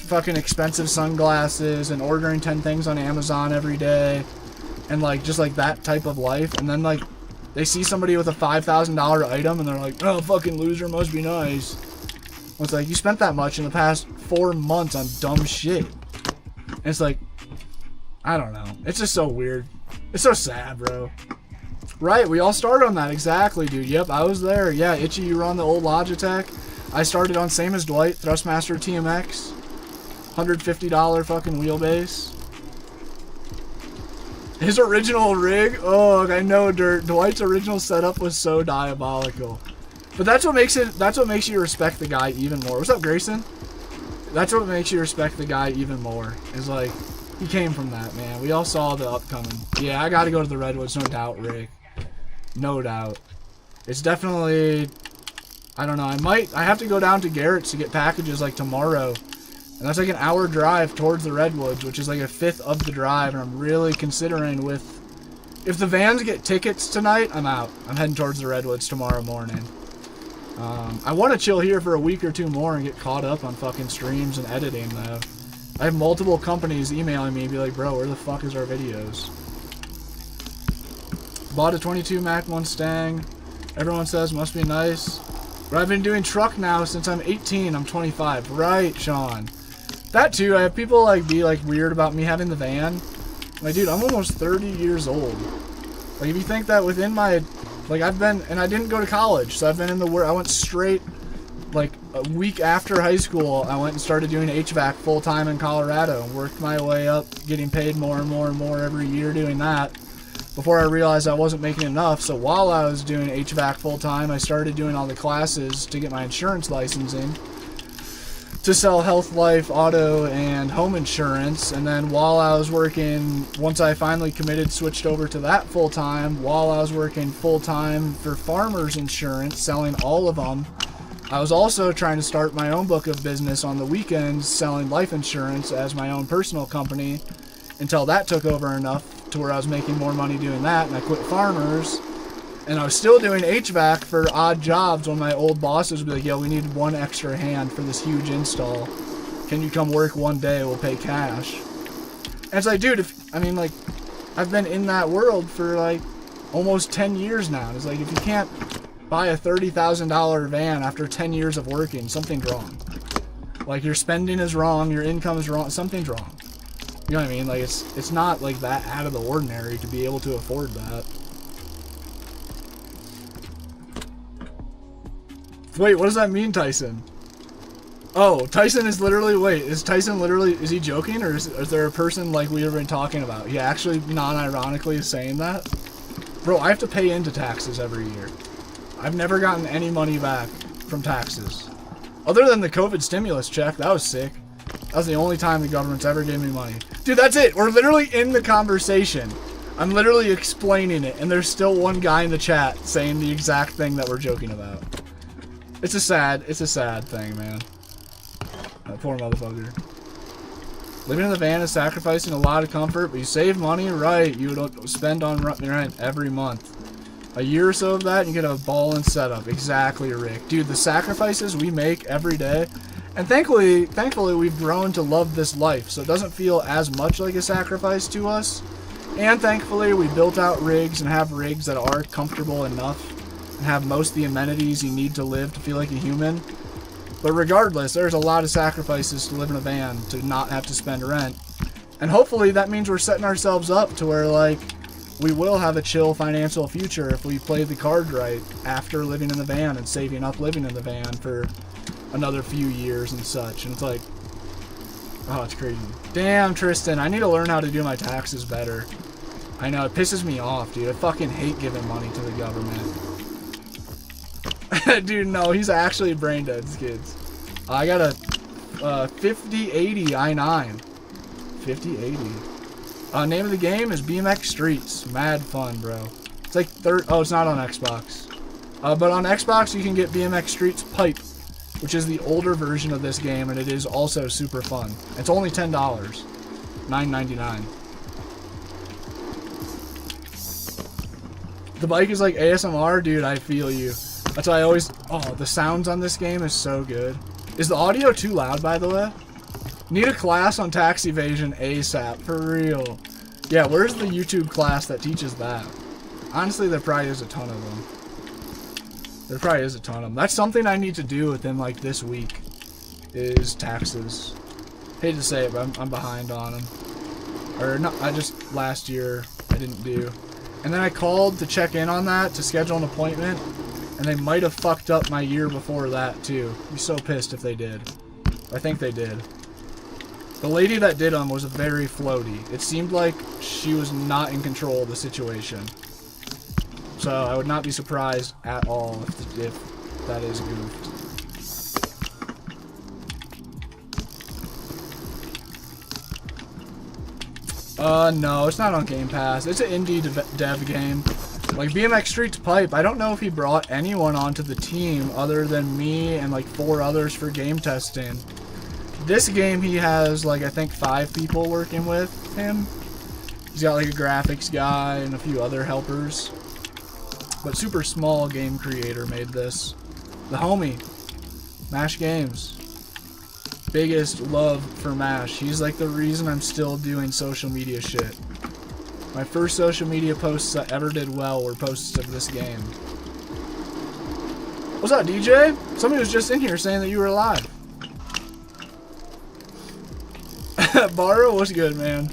fucking expensive sunglasses, and ordering 10 things on Amazon every day, and like just like that type of life. And then like they see somebody with a $5,000 item and they're like, oh, fucking loser, must be nice. Well, it's like, you spent that much in the past 4 months on dumb shit. And it's like, I don't know, it's just so weird. It's so sad, bro. Right, we all started on that. Exactly, dude. Yep, I was there. Yeah, Itchy, you were on the old Logitech. I started on, same as Dwight, Thrustmaster TMX. $150 fucking wheelbase. His original rig? Oh, I know, Dirt. Dwight's original setup was so diabolical. But that's what makes you respect the guy even more. What's up, Grayson? That's what makes you respect the guy even more. Is like, he came from that, man. We all saw the upcoming. Yeah, I gotta go to the Redwoods, no doubt, Rick. No doubt. It's definitely, I don't know, I have to go down to Garrett's to get packages like tomorrow. And that's like an hour drive towards the Redwoods, which is like a 1/5 of the drive. And I'm really considering if the vans get tickets tonight, I'm out. I'm heading towards the Redwoods tomorrow morning. I want to chill here for a week or 2 more and get caught up on fucking streams and editing, though. I have multiple companies emailing me and be like, bro, where the fuck is our videos? Bought a 22 Mac Mustang. Everyone says must be nice. But I've been doing truck now since I'm 18. I'm 25. Right, Sean. That too, I have people like be like weird about me having the van. Like, dude, I'm almost 30 years old. Like, if you think that within my, like, I've been, and I didn't go to college, so I've been in the work. I went straight, like, a week after high school, I went and started doing HVAC full-time in Colorado, and worked my way up, getting paid more and more and more every year doing that, before I realized I wasn't making enough. So while I was doing HVAC full-time, I started doing all the classes to get my insurance licensing, to sell health, life, auto, and home insurance. And then while I was working, once I finally committed, switched over to that full-time, while I was working full-time for farmers insurance, selling all of them, I was also trying to start my own book of business on the weekends, selling life insurance as my own personal company, until that took over enough to where I was making more money doing that, and I quit farmers. And I was still doing HVAC for odd jobs when my old bosses would be like, yo, we need 1 extra hand for this huge install. Can you come work one day? We'll pay cash. And it's like, dude, I've been in that world for like almost 10 years now. It's like, if you can't buy a $30,000 van after 10 years of working, something's wrong. Like, your spending is wrong, your income is wrong, something's wrong. You know what I mean? Like, it's not like that out of the ordinary to be able to afford that. Wait, what does that mean, Tyson? Oh, Tyson is literally, wait, is Tyson literally, is he joking, or is there a person like we have been talking about? He actually non-ironically is saying that? Bro, I have to pay into taxes every year. I've never gotten any money back from taxes. Other than the COVID stimulus check, that was sick. That was the only time the government's ever gave me money. Dude, that's it. We're literally in the conversation. I'm literally explaining it, and there's still one guy in the chat saying the exact thing that we're joking about. It's a sad thing, man. That poor motherfucker. Living in the van is sacrificing a lot of comfort, but you save money, right? You don't spend on rent every month. A year or so of that, and you get a ball and setup. Exactly, Rick. Dude, the sacrifices we make every day, and thankfully we've grown to love this life, so it doesn't feel as much like a sacrifice to us. And thankfully, we built out rigs and have rigs that are comfortable enough and have most of the amenities you need to live to feel like a human. But regardless, there's a lot of sacrifices to live in a van to not have to spend rent. And hopefully that means we're setting ourselves up to where, like, we will have a chill financial future if we play the card right after living in the van and saving up living in the van for another few years and such. And it's like, oh, it's crazy. Damn, Tristan, I need to learn how to do my taxes better. I know, it pisses me off, dude. I fucking hate giving money to the government. Dude, no, he's actually brain dead, kids. I got a 5080 i9. 5080. Name of the game is BMX Streets. Mad fun, bro. It's like oh, it's not on Xbox. But on Xbox you can get BMX Streets Pipe, which is the older version of this game, and it is also super fun. It's only $10. $9.99. The bike is like ASMR, dude. I feel you. That's why I always... Oh, the sounds on this game is so good. Is the audio too loud, by the way? Need a class on tax evasion ASAP. For real. Yeah, where's the YouTube class that teaches that? Honestly, there probably is a ton of them. There probably is a ton of them. That's something I need to do within, like, this week. Is taxes. Hate to say it, but I'm behind on them. Or, no, last year, I didn't do. And then I called to check in on that, to schedule an appointment. And they might have fucked up my year before that, too. I'd be so pissed if they did. I think they did. The lady that did them was very floaty. It seemed like she was not in control of the situation. So I would not be surprised at all if that is goofed. No, it's not on Game Pass. It's an indie dev game. Like BMX Streets Pipe, I don't know if he brought anyone onto the team other than me and like 4 others for game testing. This game he has like I think 5 people working with him. He's got like a graphics guy and a few other helpers. But super small game creator made this. The homie. MASH Games. Biggest love for MASH. He's like the reason I'm still doing social media shit. My first social media posts I ever did well were posts of this game. What's up, DJ? Somebody was just in here saying that you were alive. Barrow, what's good, man?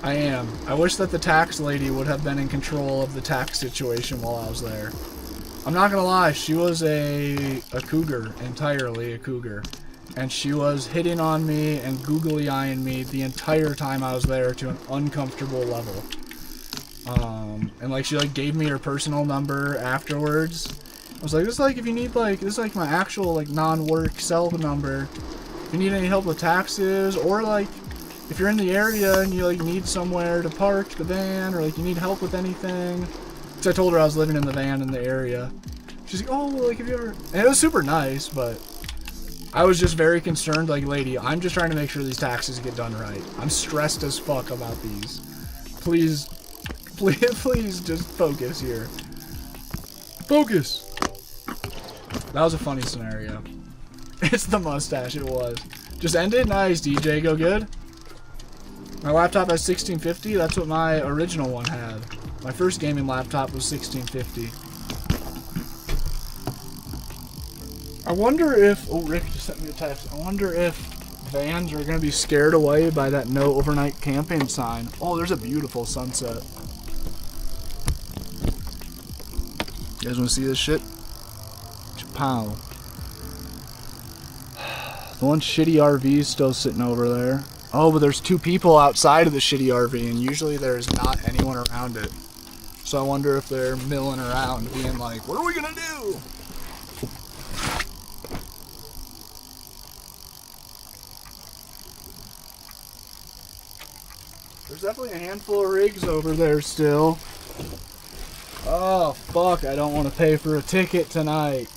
I am. I wish that the tax lady would have been in control of the tax situation while I was there. I'm not gonna lie, she was a cougar, entirely a cougar. And she was hitting on me and googly eyeing me the entire time I was there to an uncomfortable level. And like she like gave me her personal number afterwards. I was like, this is like if you need like, this is like my actual like non-work cell number. If you need any help with taxes, or like if you're in the area and you like need somewhere to park the van, or like you need help with anything. Because I told her I was living in the van in the area. She's like, oh, well, like if you ever, and it was super nice, but I was just very concerned, like, lady, I'm just trying to make sure these taxes get done right. I'm stressed as fuck about these. Please, please just focus here. Focus! That was a funny scenario. It's the mustache, it was. Just ended? Nice, DJ, go good? My laptop has 1650, that's what my original one had. My first gaming laptop was 1650. I wonder if... Oh, Rick just sent me a text. I wonder if vans are going to be scared away by that no overnight camping sign. Oh, there's a beautiful sunset. You guys want to see this shit? Chapow. The one shitty RV is still sitting over there. Oh, but there's 2 people outside of the shitty RV, and usually there's not anyone around it. So I wonder if they're milling around, being like, what are we going to do? There's definitely a handful of rigs over there still. Oh, fuck, I don't want to pay for a ticket tonight.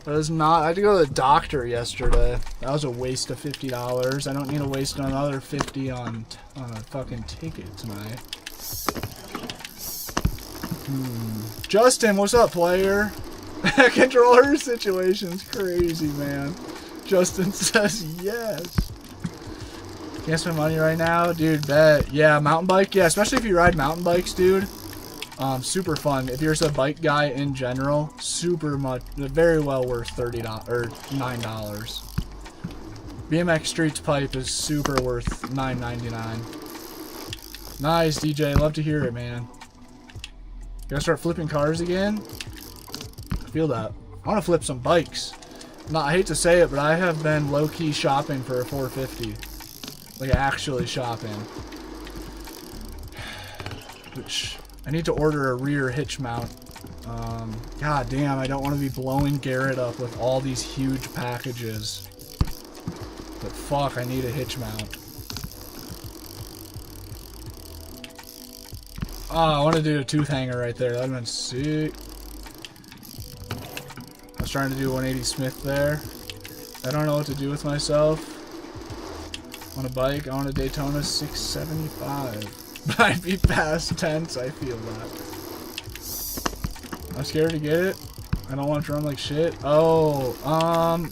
That is not. I had to go to the doctor yesterday. That was a waste of $50. I don't need to waste another $50 on a fucking ticket tonight. Justin, what's up, player? Controller situation's crazy, man. Justin says yes. Can't spend money right now, dude. Bet. Yeah, mountain bike. Yeah, especially if you ride mountain bikes, dude. Super fun. If you're just a bike guy in general, super much, very well worth $30 or $9. BMX Streets pipe is super worth $9.99. Nice, DJ. Love to hear it, man. Gotta start flipping cars again. I feel that. I want to flip some bikes. I hate to say it, but I have been low-key shopping for a 450. Like, actually shopping. Which, I need to order a rear hitch mount. God damn, I don't want to be blowing Garrett up with all these huge packages. But fuck, I need a hitch mount. Oh, I want to do a tooth hanger right there. That would have been sick. I was trying to do 180 Smith there. I don't know what to do with myself. On a bike, I want a Daytona 675. But I'd be past tense, I feel that. I'm scared to get it. I don't want it to run like shit. Oh,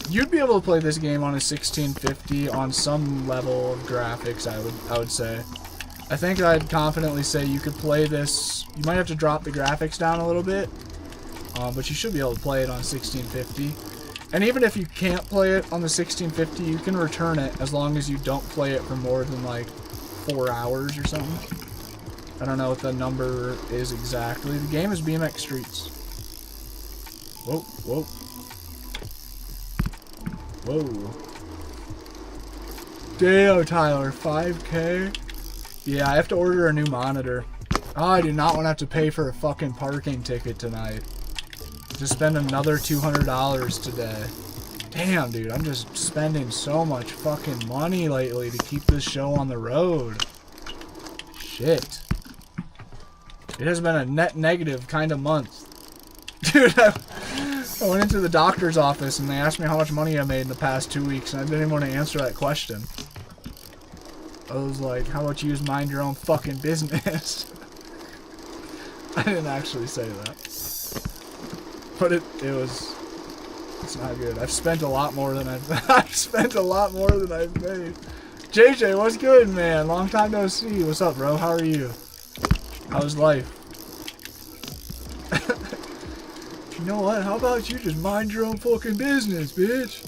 you'd be able to play this game on a 1650 on some level of graphics, I would say. I think I'd confidently say you could play this. You might have to drop the graphics down a little bit, but you should be able to play it on 1650. And even if you can't play it on the 1650, you can return it as long as you don't play it for more than like 4 hours or something. I don't know what the number is exactly. The game is BMX Streets. Whoa, whoa. Whoa. Damn, Tyler, 5K? Yeah, I have to order a new monitor. Oh, I do not want to have to pay for a fucking parking ticket tonight. To spend another $200 today. Damn, dude, I'm just spending so much fucking money lately to keep this show on the road. Shit. It has been a net negative kind of month. Dude, I went into the doctor's office and they asked me how much money I made in the past 2 weeks, and I didn't even want to answer that question. I was like, how about you just mind your own fucking business? I didn't actually say that. But it's not good. I've spent a lot more than I've spent a lot more than I've made. JJ, what's good, man? Long time no see. What's up, bro? How are you? How's life? You know what? How about you just mind your own fucking business, bitch?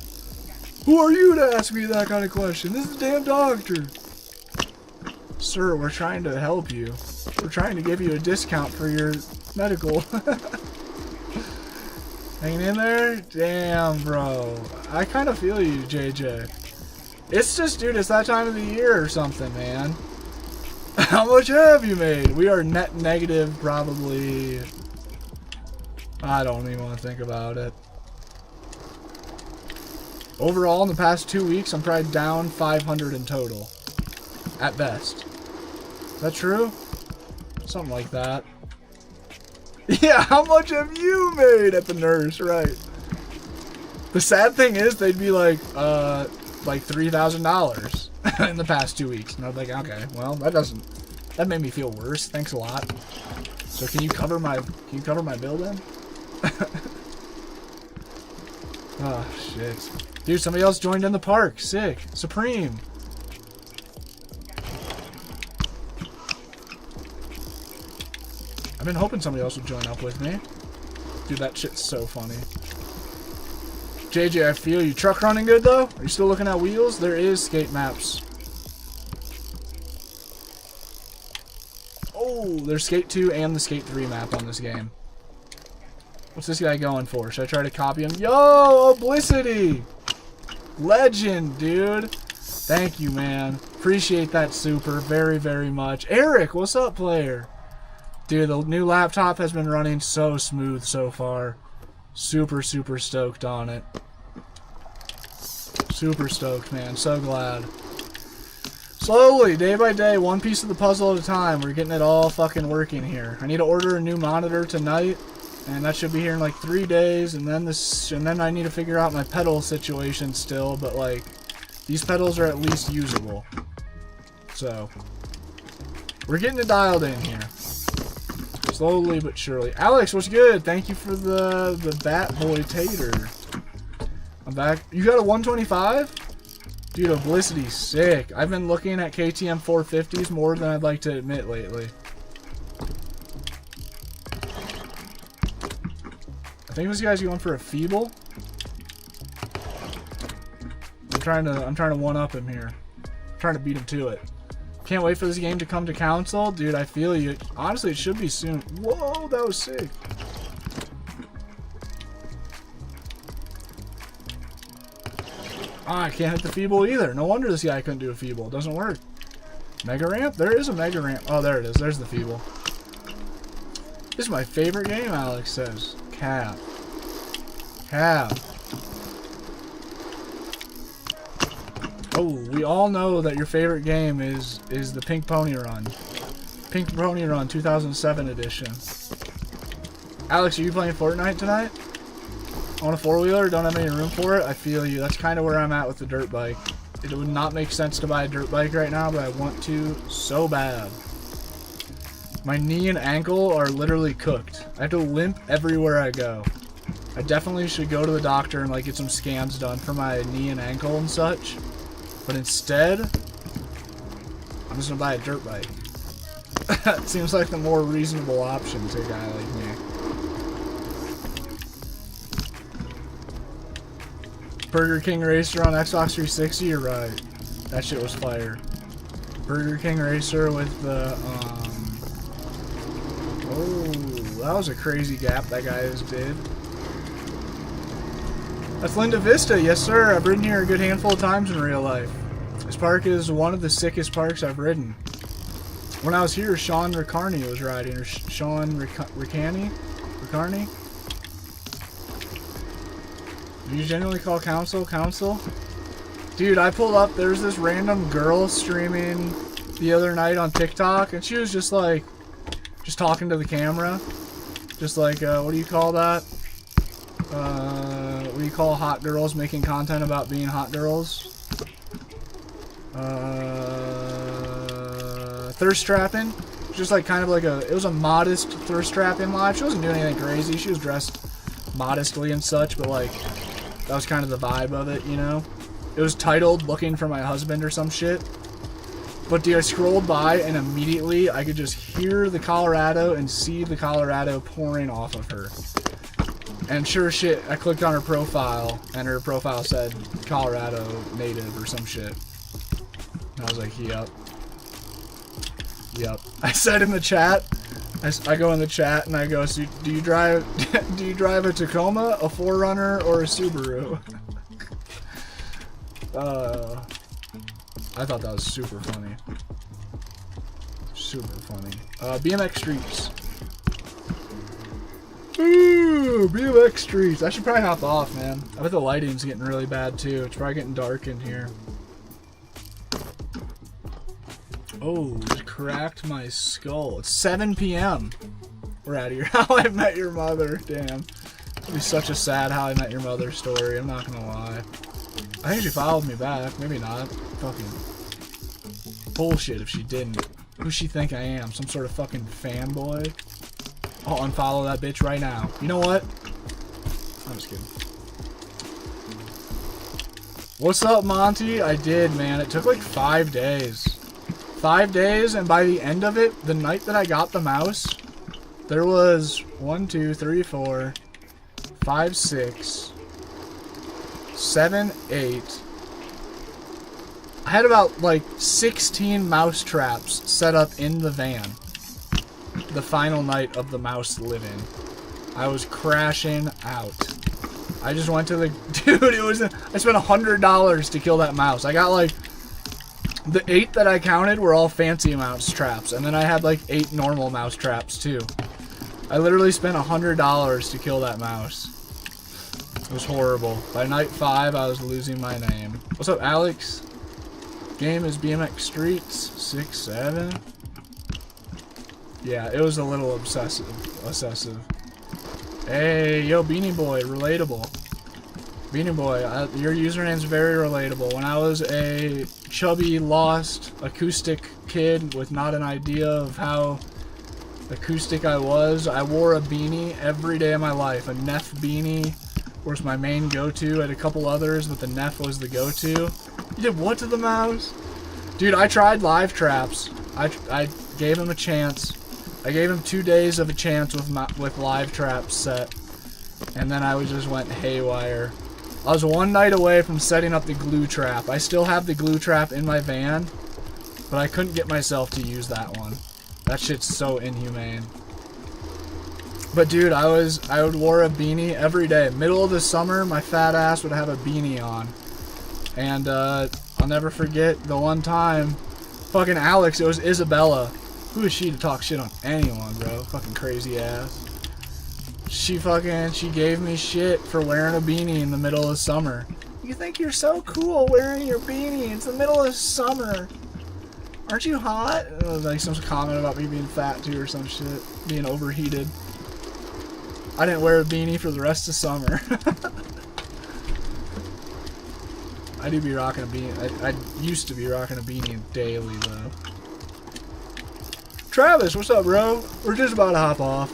Who are you to ask me that kind of question? This is a damn doctor. Sir, we're trying to help you. We're trying to give you a discount for your medical. Hanging in there? Damn, bro. I kind of feel you, JJ. It's just, dude, it's that time of the year or something, man. How much have you made? We are net negative, probably. I don't even want to think about it. Overall, in the past 2 weeks, I'm probably down 500 in total. At best. Is that true? Something like that. Yeah, how much have you made at the nurse, right? The sad thing is, they'd be like $3,000 in the past 2 weeks. And I'd be like, okay, well, that made me feel worse. Thanks a lot. So can you cover my bill then? Oh, shit. Dude, somebody else joined in the park. Sick. Supreme. I've been hoping somebody else would join up with me. Dude, that shit's so funny. JJ, I feel you. Truck running good, though? Are you still looking at wheels? There is skate maps. Oh, there's Skate 2 and the Skate 3 map on this game. What's this guy going for? Should I try to copy him? Yo, Oblicity! Legend, dude. Thank you, man. Appreciate that super very, very much. Eric, what's up, player? Dude, the new laptop has been running so smooth so far. Super, super stoked on it. Super stoked, man. So glad. Slowly, day by day, one piece of the puzzle at a time. We're getting it all fucking working here. I need to order a new monitor tonight. and that should be here in like 3 days. And then I need to figure out my pedal situation still. But like, these pedals are at least usable. So we're getting it dialed in here, slowly but surely. Alex, what's good? Thank you for the Bat Boy Tater. I'm back. You got a 125? Dude, Oblicity's sick. I've been looking at KTM 450s more than I'd like to admit lately. I think this guy's going for a feeble. I'm trying to one up him here. I'm trying to beat him to it. Can't wait for this game to come to console. Dude, I feel you. Honestly, it should be soon. Whoa, that was sick. Ah, I can't hit the feeble either. No wonder this guy couldn't do a feeble. It doesn't work. Mega ramp? There is a mega ramp. Oh, there it is. There's the feeble. This is my favorite game, Alex says. Cap. Cap. Oh, we all know that your favorite game is the Pink Pony Run. Pink Pony Run 2007 edition. Alex, are you playing Fortnite tonight? On a four-wheeler? Don't have any room for it? I feel you. That's kind of where I'm at with the dirt bike. It would not make sense to buy a dirt bike right now, but I want to so bad. My knee and ankle are literally cooked. I have to limp everywhere I go. I definitely should go to the doctor and like get some scans done for my knee and ankle and such. But instead, I'm just gonna buy a dirt bike. It seems like the more reasonable option to a guy like me. Burger King Racer on Xbox 360, you're right. That shit was fire. Burger King Racer with the, oh, that was a crazy gap that guy just did. That's Linda Vista, yes sir. I've ridden here a good handful of times in real life. This park is one of the sickest parks I've ridden. When I was here, Sean Riccarni was riding, or Sean Riccarni? Do you generally call council? Dude, I pulled up, there's this random girl streaming the other night on TikTok, and she was just like, just talking to the camera. Just like, what do you call that? What do you call hot girls making content about being hot girls? Thirst trapping. Just like kind of like it was a modest thirst trapping live. She wasn't doing anything crazy. She was dressed modestly and such, but like that was kind of the vibe of it, you know? It was titled Looking for My Husband or some shit. But dude, I scrolled by and immediately I could just hear the Colorado and see the Colorado pouring off of her. And sure shit, I clicked on her profile and her profile said Colorado native or some shit. And I was like, yep. Yep. I said in the chat, I go in the chat and I go, so do you drive a Tacoma, a 4Runner, or a Subaru? I thought that was super funny. Super funny. BMX Streets. Ooh, BMX Streets. I should probably hop off, man. I bet the lighting's getting really bad too. It's probably getting dark in here. Oh, just cracked my skull. It's 7 p.m. We're out of here. How I Met Your Mother. Damn. It'll be such a sad How I Met Your Mother story. I'm not gonna lie. I think she followed me back. Maybe not. Fucking bullshit if she didn't. Who she think I am? Some sort of fucking fanboy? I'll unfollow that bitch right now. You know what? I'm just kidding. What's up, Monty? I did, man. It took like 5 days. 5 days, and by the end of it, the night that I got the mouse, there was 1, 2, 3, 4, 5, 6, 7, 8. I had about like 16 mouse traps set up in the van. The final night of the mouse living. I was crashing out. I just went to the dude. I spent $100 to kill that mouse. I got like the 8 that I counted were all fancy mouse traps, and then I had like 8 normal mouse traps too. I literally spent $100 to kill that mouse. It was horrible. By night 5, I was losing my name. What's up, Alex? Game is BMX Streets 6, 7. Yeah, it was a little obsessive. Hey, yo, Beanie Boy, relatable. Beanie Boy, your username's very relatable. When I was a chubby, lost, acoustic kid with not an idea of how acoustic I was, I wore a beanie every day of my life. A Neff beanie was my main go-to. I had a couple others, but the Neff was the go-to. You did what to the mouse? Dude, I tried live traps. I gave him a chance. I gave him 2 days of a chance with live traps set, and then I just went haywire. I was one night away from setting up the glue trap. I still have the glue trap in my van, but I couldn't get myself to use that one. That shit's so inhumane. But dude, I would wear a beanie every day. Middle of the summer, my fat ass would have a beanie on. And I'll never forget the one time, fucking Alex, it was Isabella. Who is she to talk shit on anyone, bro? Fucking crazy ass. She gave me shit for wearing a beanie in the middle of summer. You think you're so cool wearing your beanie? It's the middle of summer. Aren't you hot? It was like some comment about me being fat too or some shit. Being overheated. I didn't wear a beanie for the rest of summer. I do be rocking a beanie. I used to be rocking a beanie daily though. Travis, what's up, bro? We're just about to hop off.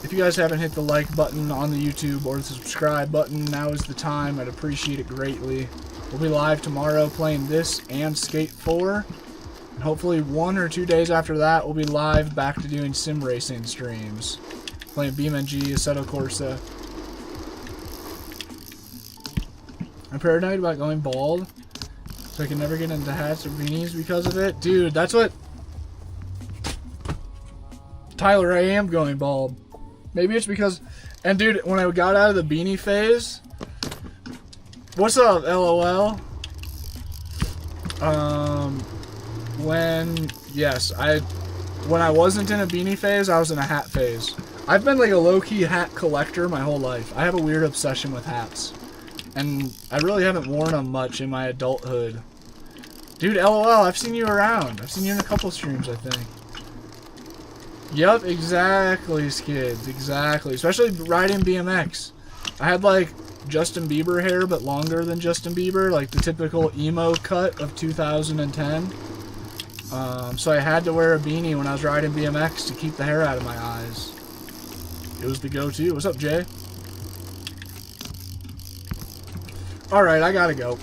If you guys haven't hit the like button on the YouTube or the subscribe button, now is the time. I'd appreciate it greatly. We'll be live tomorrow playing this and Skate 4. And hopefully 1 or 2 days after that, we'll be live back to doing sim racing streams. Playing BMG, Assetto Corsa. I'm paranoid about going bald, so I can never get into hats or beanies because of it. Dude, that's what... Tyler, I am going bald. Maybe it's because... And dude, when I got out of the beanie phase... What's up, LOL? When I wasn't in a beanie phase, I was in a hat phase. I've been like a low-key hat collector my whole life. I have a weird obsession with hats. And I really haven't worn them much in my adulthood. Dude, LOL, I've seen you around. I've seen you in a couple streams, I think. Yup, exactly, Skids. Exactly. Especially riding BMX. I had like Justin Bieber hair, but longer than Justin Bieber. Like the typical emo cut of 2010. So I had to wear a beanie when I was riding BMX to keep the hair out of my eyes. It was the go-to. What's up, Jay? Alright, I gotta go.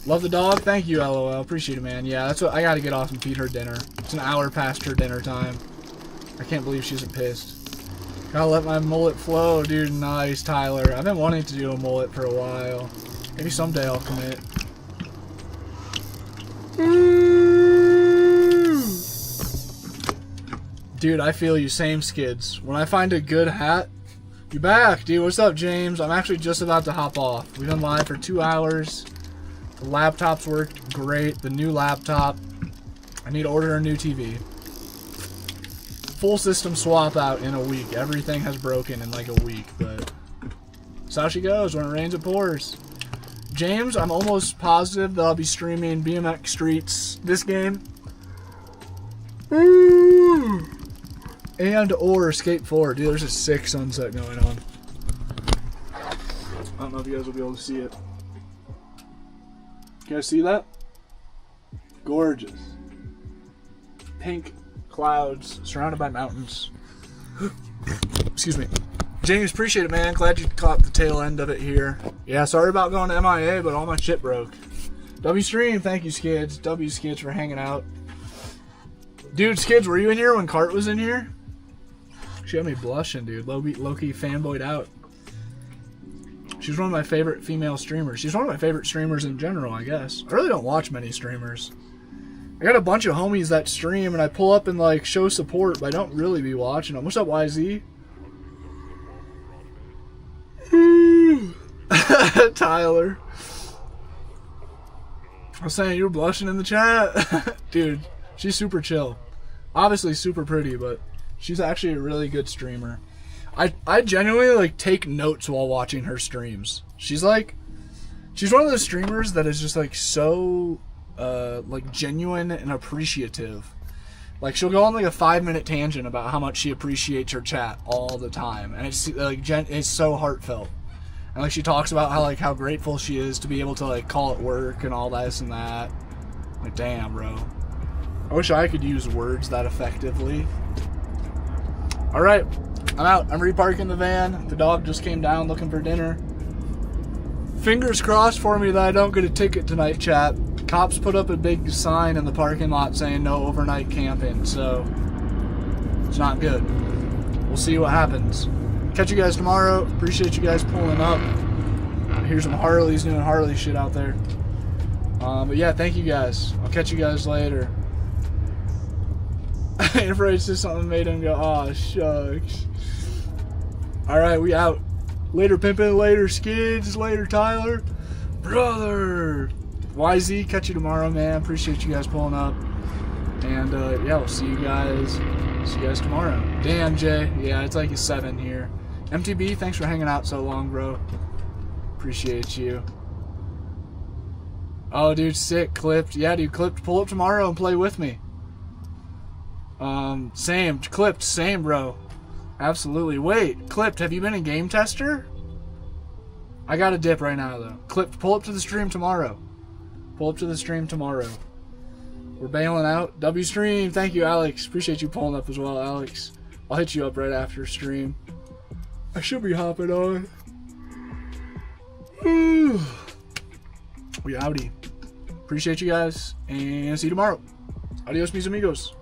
Love the dog. Thank you, LOL. Appreciate it, man. Yeah, that's what I gotta get off and feed her dinner. It's an hour past her dinner time. I can't believe she isn't pissed. Gotta let my mullet flow, dude. Nice, Tyler. I've been wanting to do a mullet for a while. Maybe someday I'll commit. Dude, I feel you. Same, Skids. When I find a good hat... You back, dude. What's up, James? I'm actually just about to hop off. We've been live for 2 hours. The laptop's worked great. The new laptop. I need to order a new TV. Full system swap out in a week. Everything has broken in like a week, but that's how she goes. When it rains, it pours. James, I'm almost positive that I'll be streaming BMX Streets this game. Woo! And or Skate 4. Dude, there's a sick sunset going on. I don't know if you guys will be able to see it. You guys see that? Gorgeous. Pink clouds surrounded by mountains. Excuse me. James, appreciate it, man. Glad you caught the tail end of it here. Yeah, sorry about going to MIA, but all my shit broke. W Stream, thank you, Skids. W Skids for hanging out. Dude, Skids, were you in here when Cart was in here? She had me blushing, dude. Low-key fanboyed out. She's one of my favorite female streamers. She's one of my favorite streamers in general, I guess. I really don't watch many streamers. I got a bunch of homies that stream, and I pull up and, like, show support, but I don't really be watching them. What's up, YZ? Tyler. I was saying you were blushing in the chat. Dude, she's super chill. Obviously super pretty, but she's actually a really good streamer. I genuinely like take notes while watching her streams. She's one of those streamers that is just like so like genuine and appreciative. Like, she'll go on like a 5-minute tangent about how much she appreciates her chat all the time, and it's like it's so heartfelt. And like she talks about how grateful she is to be able to like call it work and all this and that. Like, damn, bro. I wish I could use words that effectively. All right, I'm out. I'm reparking the van. The dog just came down looking for dinner. Fingers crossed for me that I don't get a ticket tonight, chat. Cops put up a big sign in the parking lot saying no overnight camping, so it's not good. We'll see what happens. Catch you guys tomorrow. Appreciate you guys pulling up. Here's some Harleys doing Harley shit out there. But yeah, thank you guys. I'll catch you guys later. If I said something made him go, aw, shucks. Alright, we out. Later, pimpin'. Later, Skids. Later, Tyler. Brother. YZ, catch you tomorrow, man. Appreciate you guys pulling up. And, yeah, we'll see you guys tomorrow. Damn, Jay. Yeah, it's like a 7 here. MTB, thanks for hanging out so long, bro. Appreciate you. Oh, dude, sick. Clipped. Yeah, dude, Clipped. Pull up tomorrow and play with me. Same. Clipped. Same, bro. Absolutely. Wait, Clipped, have you been a game tester? I got a dip right now, though. Clipped, pull up to the stream tomorrow. Pull up to the stream tomorrow. We're bailing out. W stream. Thank you, Alex. Appreciate you pulling up as well, Alex. I'll hit you up right after stream. I should be hopping on. We outie. Appreciate you guys, and see you tomorrow. Adios, mis amigos.